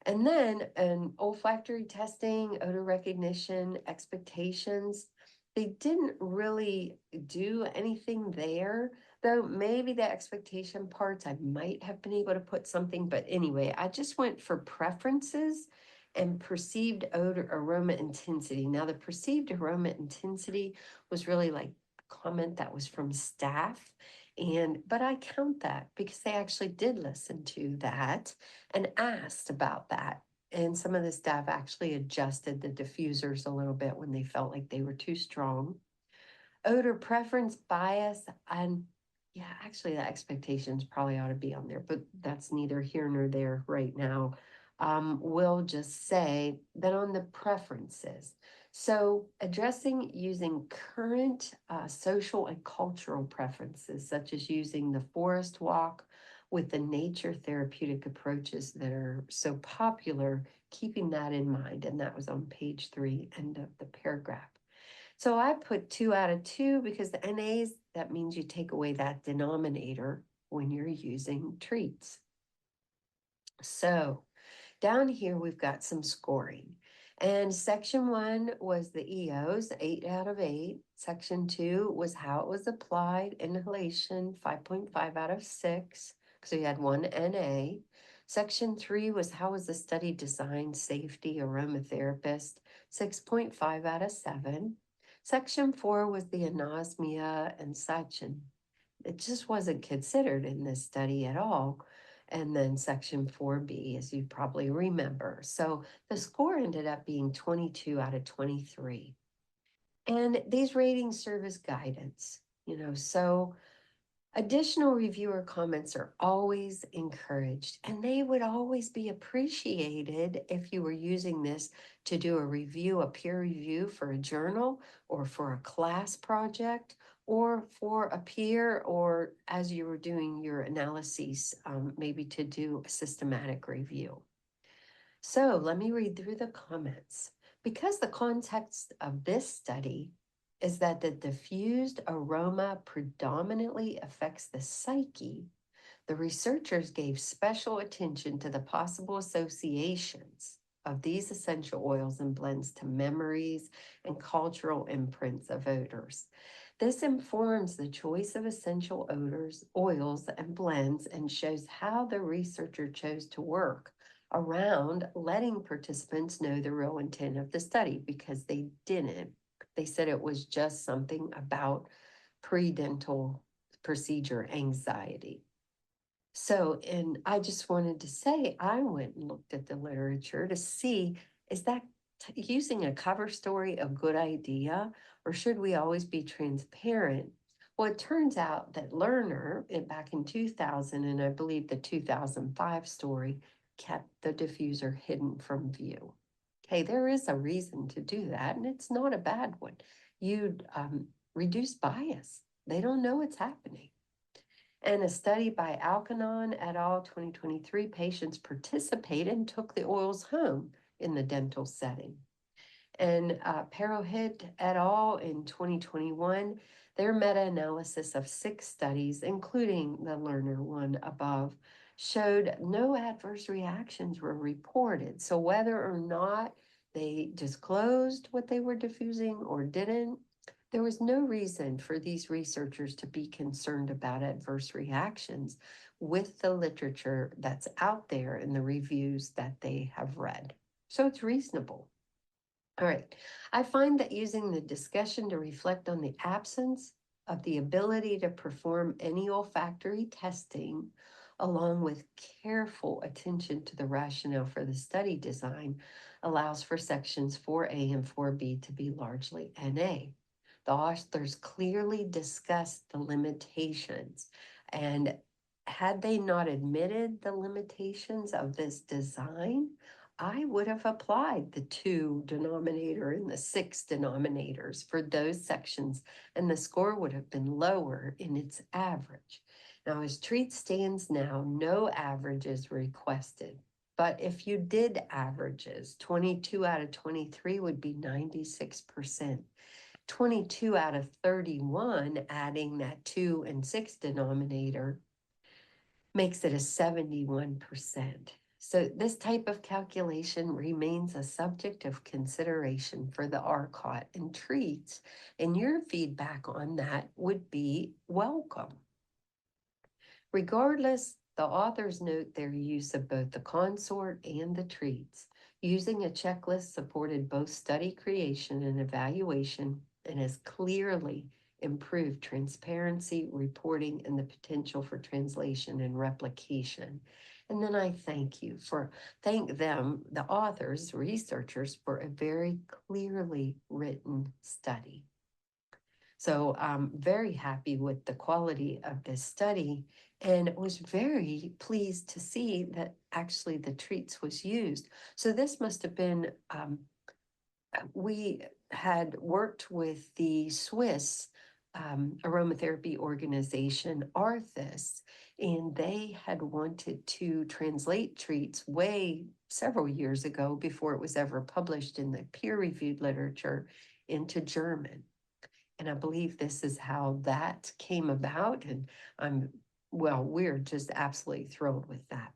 And then an olfactory testing, odor recognition, expectations, they didn't really do anything there, though maybe the expectation parts, I might have been able to put something, but anyway, I just went for preferences and perceived odor aroma intensity. Now the perceived aroma intensity was really like a comment that was from staff. But I count that because they actually did listen to that and asked about that. And some of the staff actually adjusted the diffusers a little bit when they felt like they were too strong. Odor preference bias, and yeah, actually the expectations probably ought to be on there, but that's neither here nor there right now. We'll just say that on the preferences. So addressing using current social and cultural preferences, such as using the forest walk with the nature therapeutic approaches that are so popular, keeping that in mind. And that was on page 3, end of the paragraph. So I put 2 out of 2 because the NAs, that means you take away that denominator when you're using treats. So down here, we've got some scoring. And section 1 was the EOs, 8 out of 8. Section 2 was how it was applied, inhalation, 5.5 out of 6. So you had 1 NA. Section 3 was how was the study designed, safety, aromatherapist, 6.5 out of 7. Section 4 was the anosmia and such, and it just wasn't considered in this study at all. And then section 4B, as you probably remember. So the score ended up being 22 out of 23. And these ratings serve as guidance, so additional reviewer comments are always encouraged, and they would always be appreciated if you were using this to do a review, a peer review for a journal or for a class project or for a peer, or as you were doing your analyses, maybe to do a systematic review. So let me read through the comments. Because the context of this study is that the diffused aroma predominantly affects the psyche, the researchers gave special attention to the possible associations of these essential oils and blends to memories and cultural imprints of odors. This informs the choice of essential odors, oils, and blends, and shows how the researcher chose to work around letting participants know the real intent of the study, because they didn't. They said it was just something about pre-dental procedure anxiety. So, and I just wanted to say, I went and looked at the literature to see, is that using a cover story a good idea, or should we always be transparent? Well, it turns out that Lerner, back in 2000, and I believe the 2005 story, kept the diffuser hidden from view. Okay, there is a reason to do that, and it's not a bad one. You'd reduce bias. They don't know it's happening. And a study by Alkanon et al. 2023, patients participated and took the oils home in the dental setting. And Parohit et al. In 2021, their meta-analysis of 6 studies, including the Lerner one above, showed no adverse reactions were reported. So whether or not they disclosed what they were diffusing or didn't, there was no reason for these researchers to be concerned about adverse reactions with the literature that's out there and the reviews that they have read. So it's reasonable. All right, I find that using the discussion to reflect on the absence of the ability to perform any olfactory testing, along with careful attention to the rationale for the study design, allows for sections 4A and 4B to be largely NA. The authors clearly discussed the limitations, and had they not admitted the limitations of this design, I would have applied the 2 denominator and the 6 denominators for those sections, and the score would have been lower in its average. Now, as treat stands now, no average is requested. But if you did averages, 22 out of 23 would be 96%. 22 out of 31, adding that 2 and 6 denominator, makes it a 71%. So this type of calculation remains a subject of consideration for the ARQAT and treats, and your feedback on that would be welcome. Regardless, the authors note their use of both the consort and the treats. Using a checklist supported both study creation and evaluation, and has clearly improved transparency, reporting, and the potential for translation and replication. And then I thank them, the authors, researchers, for a very clearly written study. So I'm very happy with the quality of this study, and was very pleased to see that actually the treats was used. So this must have been, we had worked with the Swiss aromatherapy organization, ARTHIS, and they had wanted to translate treats several years ago, before it was ever published in the peer-reviewed literature, into German. And I believe this is how that came about, and we're just absolutely thrilled with that.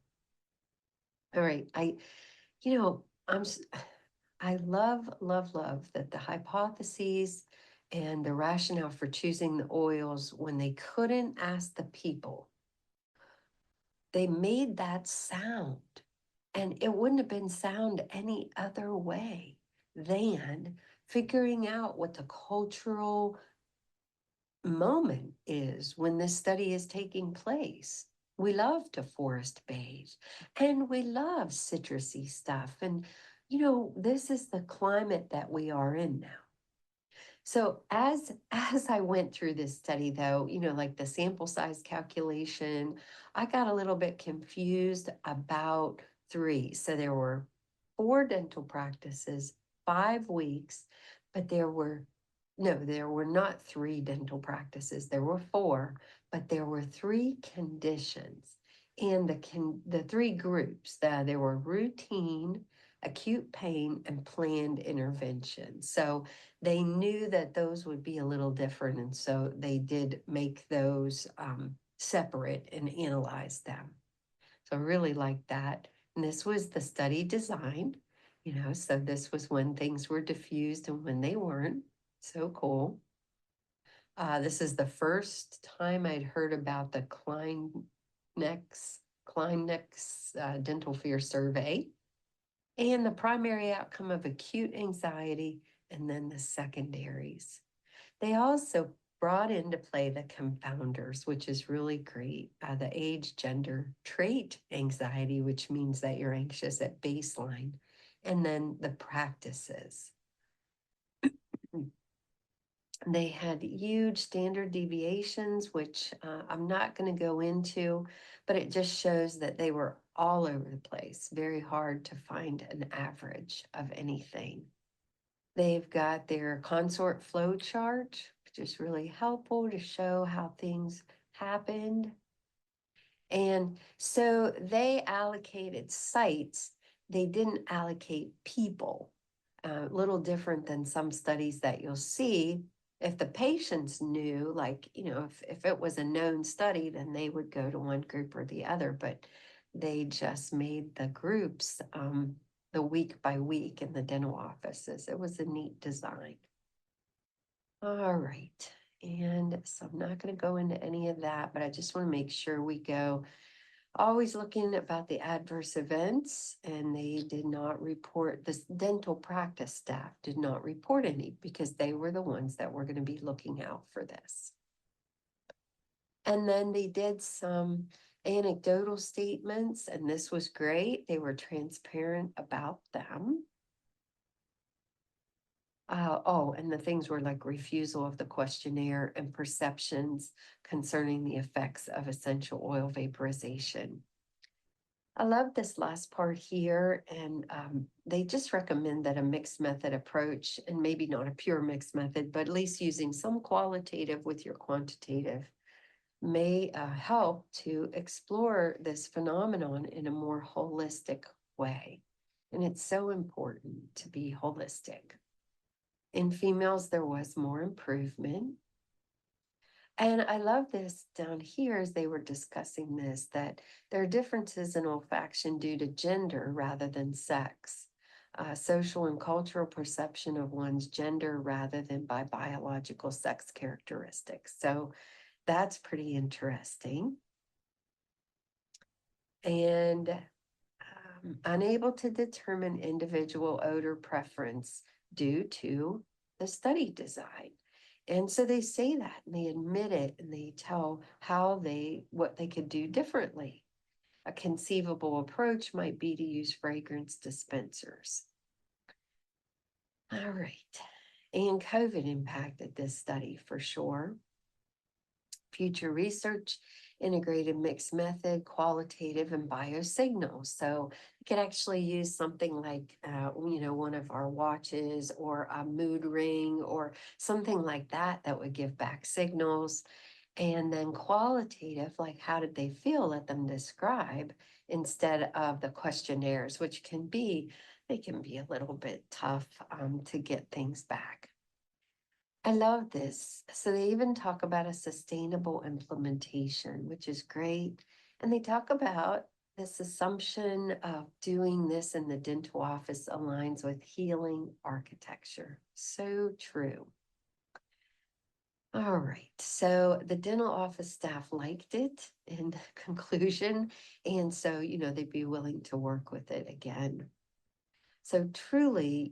All right, I love that the hypotheses and the rationale for choosing the oils, when they couldn't ask the people, they made that sound, and it wouldn't have been sound any other way than figuring out what the cultural moment is when this study is taking place. We love to forest bathe, and we love citrusy stuff. And, this is the climate that we are in now. So as I went through this study, though, like the sample size calculation, I got a little bit confused about 3. So there were 4 dental practices, 5 weeks, but there were not 3 dental practices. There were 4, but there were 3 conditions. And the 3 groups, there were routine, acute pain, and planned intervention. So they knew that those would be a little different, and so they did make those separate and analyze them. So I really like that. And this was the study design, so this was when things were diffused and when they weren't. So cool. This is the first time I'd heard about the Kleinek's Kleinek's Dental Fear Survey, and the primary outcome of acute anxiety, and then the secondaries. They also brought into play the confounders, which is really great. The age, gender, trait anxiety, which means that you're anxious at baseline, and then the practices. They had huge standard deviations, which I'm not going to go into, but it just shows that they were all over the place. Very hard to find an average of anything. They've got their consort flow chart, which is really helpful to show how things happened. And so they allocated sites. They didn't allocate people. A little different than some studies that you'll see. If the patients knew, like, if it was a known study, then they would go to one group or the other, but they just made the groups the week by week in the dental offices. It was a neat design. All right. And so I'm not going to go into any of that, but I just want to make sure we go always looking about the adverse events, and they did not report, this dental practice staff did not report any because they were the ones that were going to be looking out for this. And then they did some anecdotal statements, and this was great. They were transparent about them. And the things were like refusal of the questionnaire and perceptions concerning the effects of essential oil vaporization. I love this last part here, and they just recommend that a mixed method approach, and maybe not a pure mixed method, but at least using some qualitative with your quantitative, may help to explore this phenomenon in a more holistic way. And it's so important to be holistic. In females, there was more improvement. And I love this down here as they were discussing this, that there are differences in olfaction due to gender rather than sex, social and cultural perception of one's gender rather than by biological sex characteristics. So that's pretty interesting. And unable to determine individual odor preference due to the study design. And so they say that, and they admit it, and they tell what they could do differently. A conceivable approach might be to use fragrance dispensers. All right. And COVID impacted this study for sure. Future research, integrated mixed method, qualitative, and biosignals. So you could actually use something like, one of our watches or a mood ring or something like that that would give back signals. And then qualitative, like how did they feel? Let them describe instead of the questionnaires, which can be a little bit tough to get things back. I love this. So they even talk about a sustainable implementation, which is great. And they talk about this assumption of doing this in the dental office aligns with healing architecture. So true. All right. So the dental office staff liked it in conclusion. And so, they'd be willing to work with it again. So truly,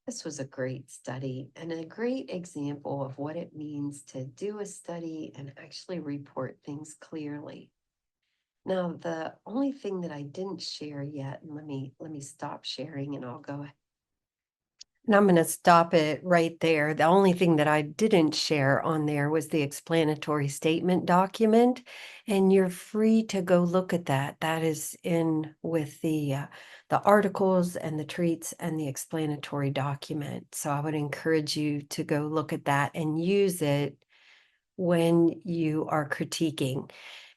this was a great study and a great example of what it means to do a study and actually report things clearly. Now, the only thing that I didn't share yet, and let me stop sharing and I'll go ahead. And I'm going to stop it right there. The only thing that I didn't share on there was the explanatory statement document, and you're free to go look at that. That is in with the articles and the treats and the explanatory document. So I would encourage you to go look at that and use it when you are critiquing.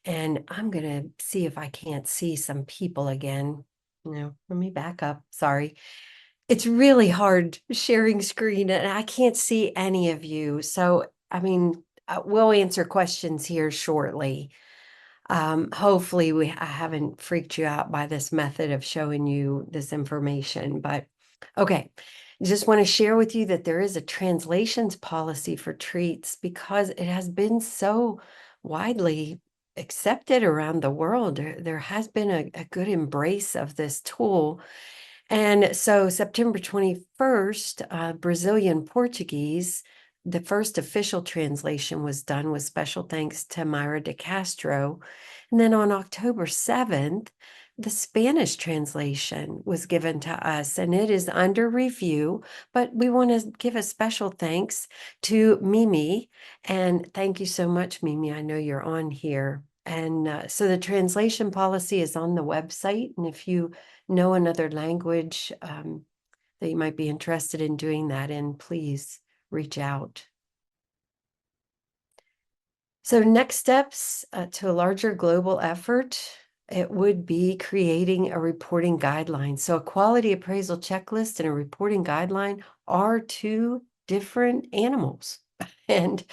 And I'm going to see if I can't see some people again. Let me back up. Sorry. It's really hard sharing screen and I can't see any of you. So, we'll answer questions here shortly. Hopefully I haven't freaked you out by this method of showing you this information, but okay. Just want to share with you that there is a translations policy for treats because it has been so widely accepted around the world. There has been a good embrace of this tool. And so September 21st, Brazilian Portuguese, the first official translation was done with special thanks to Myra de Castro. And then on October 7th, the Spanish translation was given to us, and it is under review, but we want to give a special thanks to Mimi. And thank you so much, Mimi. I know you're on here. And so the translation policy is on the website. And if you know another language that you might be interested in doing that in, please reach out. So next steps to a larger global effort, it would be creating a reporting guideline. So a quality appraisal checklist and a reporting guideline are two different animals. And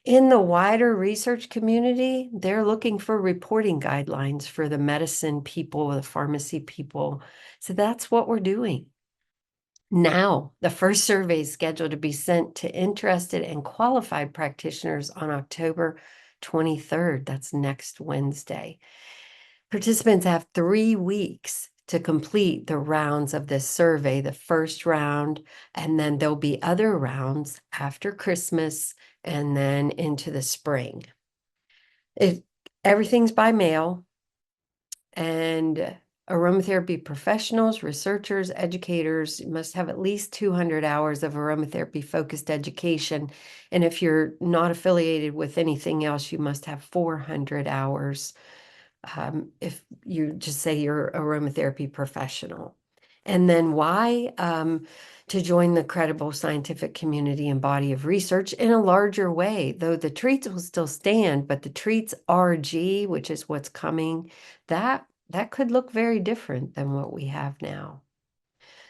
in the wider research community, they're looking for reporting guidelines for the medicine people, the pharmacy people. So that's what we're doing. Now, the first survey is scheduled to be sent to interested and qualified practitioners on October 23rd. That's next Wednesday. Participants have 3 weeks to complete the rounds of this survey, the first round, and then there'll be other rounds after Christmas and then into the spring. Everything's by mail, and aromatherapy professionals, researchers, educators must have at least 200 hours of aromatherapy-focused education. And if you're not affiliated with anything else, you must have 400 hours if you just say you're a aromatherapy professional. And then why? To join the credible scientific community and body of research in a larger way, though the treats will still stand, but the treats RG, which is what's coming, that could look very different than what we have now.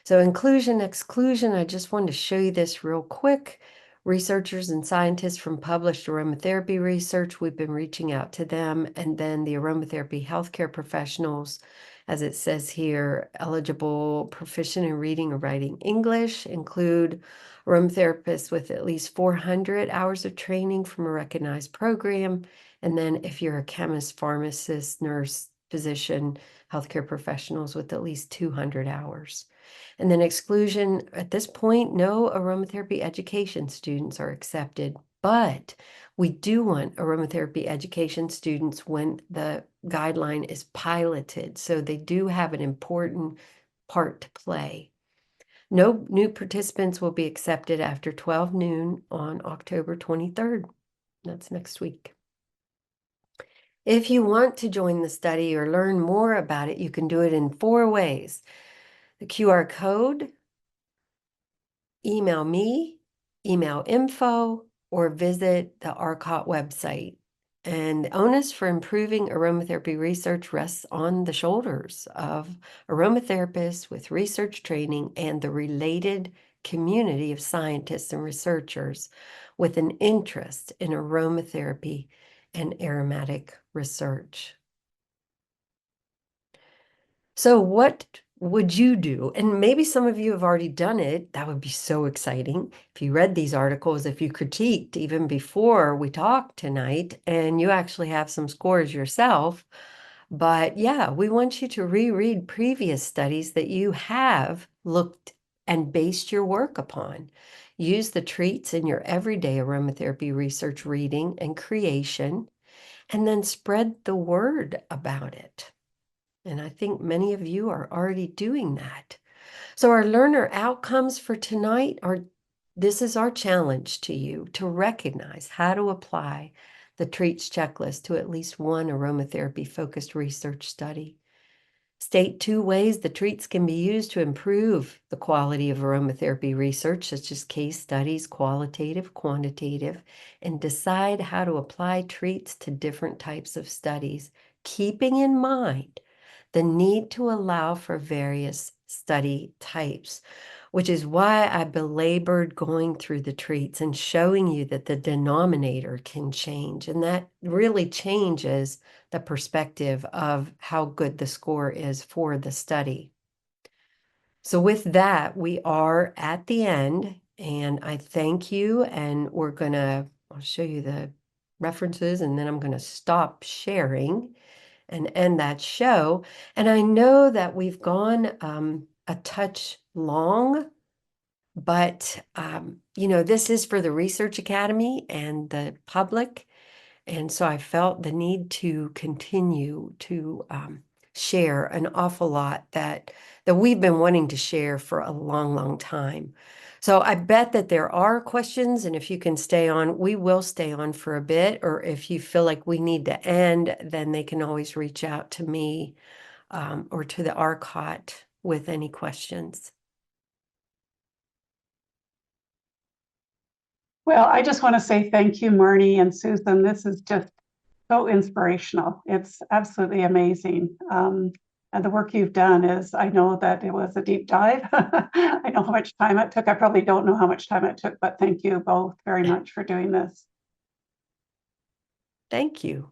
So inclusion, exclusion, I just wanted to show you this real quick. Researchers and scientists from published aromatherapy research, we've been reaching out to them. And then the aromatherapy healthcare professionals, as it says here, eligible, proficient in reading or writing English, include aromatherapists with at least 400 hours of training from a recognized program. And then if you're a chemist, pharmacist, nurse, physician, healthcare professionals with at least 200 hours. And then exclusion, at this point, no aromatherapy education students are accepted, but we do want aromatherapy education students when the guideline is piloted. So they do have an important part to play. No new participants will be accepted after 12 noon on October 23rd. That's next week. If you want to join the study or learn more about it, you can do it in 4 ways. The QR code, email me, email info, or visit the ARQAT website. And the onus for improving aromatherapy research rests on the shoulders of aromatherapists with research training and the related community of scientists and researchers with an interest in aromatherapy and aromatic research. So what would you do? And maybe some of you have already done it. That would be so exciting. If you read these articles, if you critiqued even before we talked tonight, and you actually have some scores yourself. But yeah, we want you to reread previous studies that you have looked and based your work upon. Use the treats in your everyday aromatherapy research reading and creation, and then spread the word about it. And I think many of you are already doing that. So our learner outcomes for tonight are, this is our challenge to you, to recognize how to apply the treats checklist to at least one aromatherapy-focused research study. State 2 ways the treats can be used to improve the quality of aromatherapy research, such as case studies, qualitative, quantitative, and decide how to apply treats to different types of studies, keeping in mind the need to allow for various study types, which is why I belabored going through the treats and showing you that the denominator can change. And that really changes the perspective of how good the score is for the study. So with that, we are at the end, and I thank you, and I'll show you the references, and then I'm going to stop sharing and end that show. And I know that we've gone a touch long, but this is for the Research Academy and the public. And so I felt the need to continue to share an awful lot that we've been wanting to share for a long, long time. So I bet that there are questions, and if you can stay on, we will stay on for a bit, or if you feel like we need to end, then they can always reach out to me or to the ARQAT with any questions. Well, I just want to say thank you, Marnie and Susan. This is just so inspirational. It's absolutely amazing. And the work you've done is, I know that it was a deep dive. I know how much time it took. I probably don't know how much time it took, but thank you both very much for doing this. Thank you.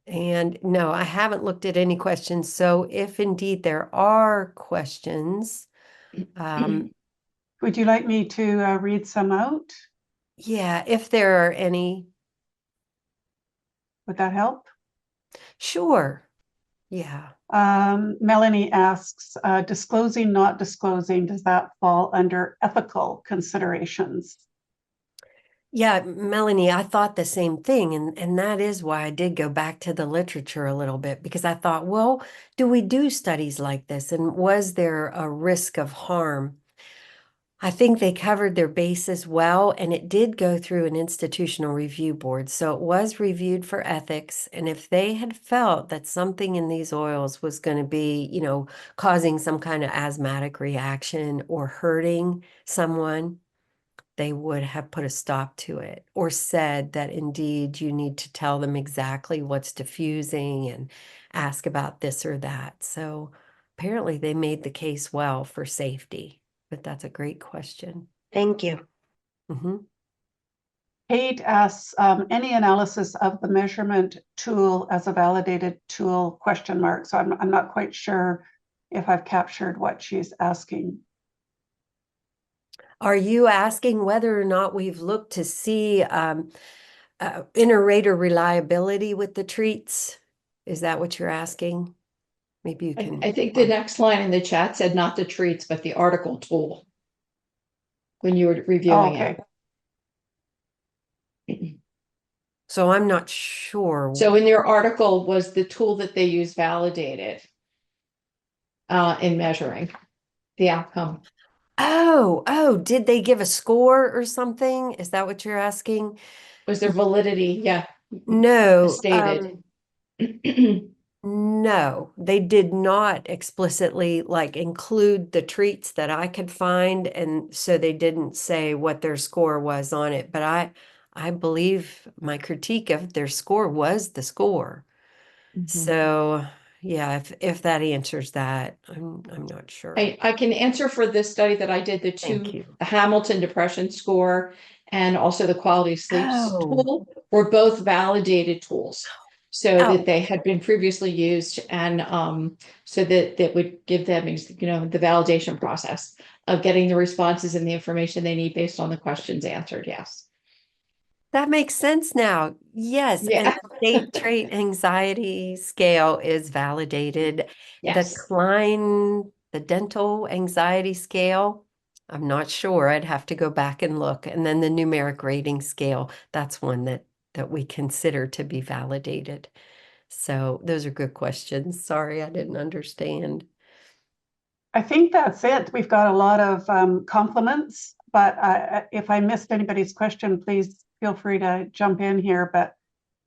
And no, I haven't looked at any questions. So if indeed there are questions, would you like me to read some out? Yeah, if there are any. Would that help? Sure. Yeah. Melanie asks, disclosing, not disclosing, does that fall under ethical considerations? Yeah, Melanie, I thought the same thing. And that is why I did go back to the literature a little bit, because I thought, well, do we do studies like this? And was there a risk of harm? I think they covered their bases well, and it did go through an institutional review board. So it was reviewed for ethics. And if they had felt that something in these oils was going to be, causing some kind of asthmatic reaction or hurting someone, they would have put a stop to it or said that indeed you need to tell them exactly what's diffusing and ask about this or that. So apparently they made the case well for safety. But that's a great question. Thank you. Kate asks, any analysis of the measurement tool as a validated tool, ? So I'm not quite sure if I've captured what she's asking. Are you asking whether or not we've looked to see inter-rater reliability with the treats? Is that what you're asking? Maybe you can. I think the next line in the chat said not the treats, but the article tool when you were reviewing it. So I'm not sure. So in your article, was the tool that they use validated in measuring the outcome? Oh, did they give a score or something? Is that what you're asking? Was there validity? Yeah. No. Stated. No, they did not explicitly include the treats that I could find, and so they didn't say what their score was on it. But I believe my critique of their score was the score. So yeah, if that answers that, I'm not sure. I can answer for this study that I did, the Hamilton Depression Score and also the Quality Sleep tool were both validated tools. So that they had been previously used, and so that would give them, the validation process of getting the responses and the information they need based on the questions answered. Yes. That makes sense now. Yes. Yeah. And the state trait anxiety scale is validated. Yes. The Klein, the dental anxiety scale, I'm not sure. I'd have to go back and look. And then the numeric rating scale, that's one that we consider to be validated. So those are good questions. Sorry, I didn't understand. I think that's it. We've got a lot of compliments, but if I missed anybody's question, please feel free to jump in here. But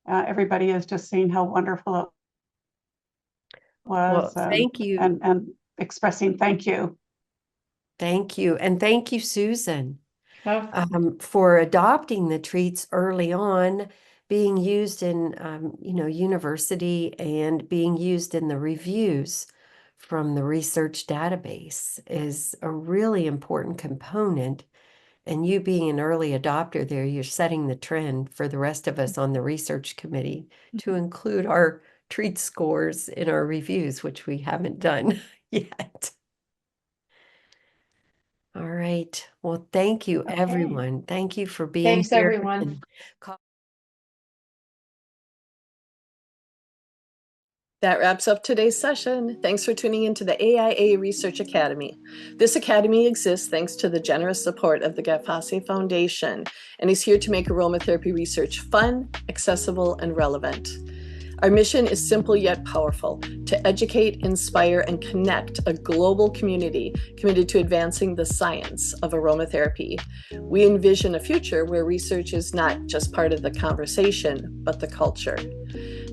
everybody is just saying how wonderful it was. Well, thank you. And expressing thank you. Thank you. And thank you, Susan, Oh. for adopting the treats early on, being used in, university and being used in the reviews from the research database is a really important component. And you being an early adopter there, you're setting the trend for the rest of us on the research committee to include our treat scores in our reviews, which we haven't done yet. All right. Well, thank you, everyone. Thank you for being Thanks, here. everyone. That wraps up today's session. Thanks for tuning into the AIA Research Academy. This academy exists thanks to the generous support of the Gatfase Foundation and is here to make aromatherapy research fun, accessible, and relevant. Our mission is simple yet powerful: to educate, inspire, and connect a global community committed to advancing the science of aromatherapy. We envision a future where research is not just part of the conversation, but the culture.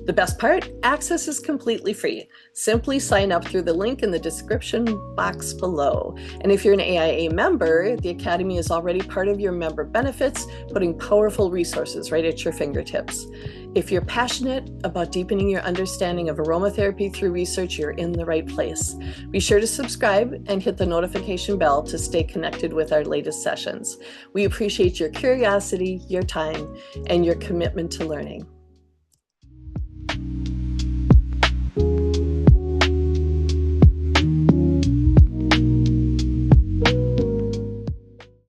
The best part, access is completely free. Simply sign up through the link in the description box below. And if you're an AIA member, the Academy is already part of your member benefits, putting powerful resources right at your fingertips. If you're passionate about deepening your understanding of aromatherapy through research, you're in the right place. Be sure to subscribe and hit the notification bell to stay connected with our latest sessions. We appreciate your curiosity, your time, and your commitment to learning.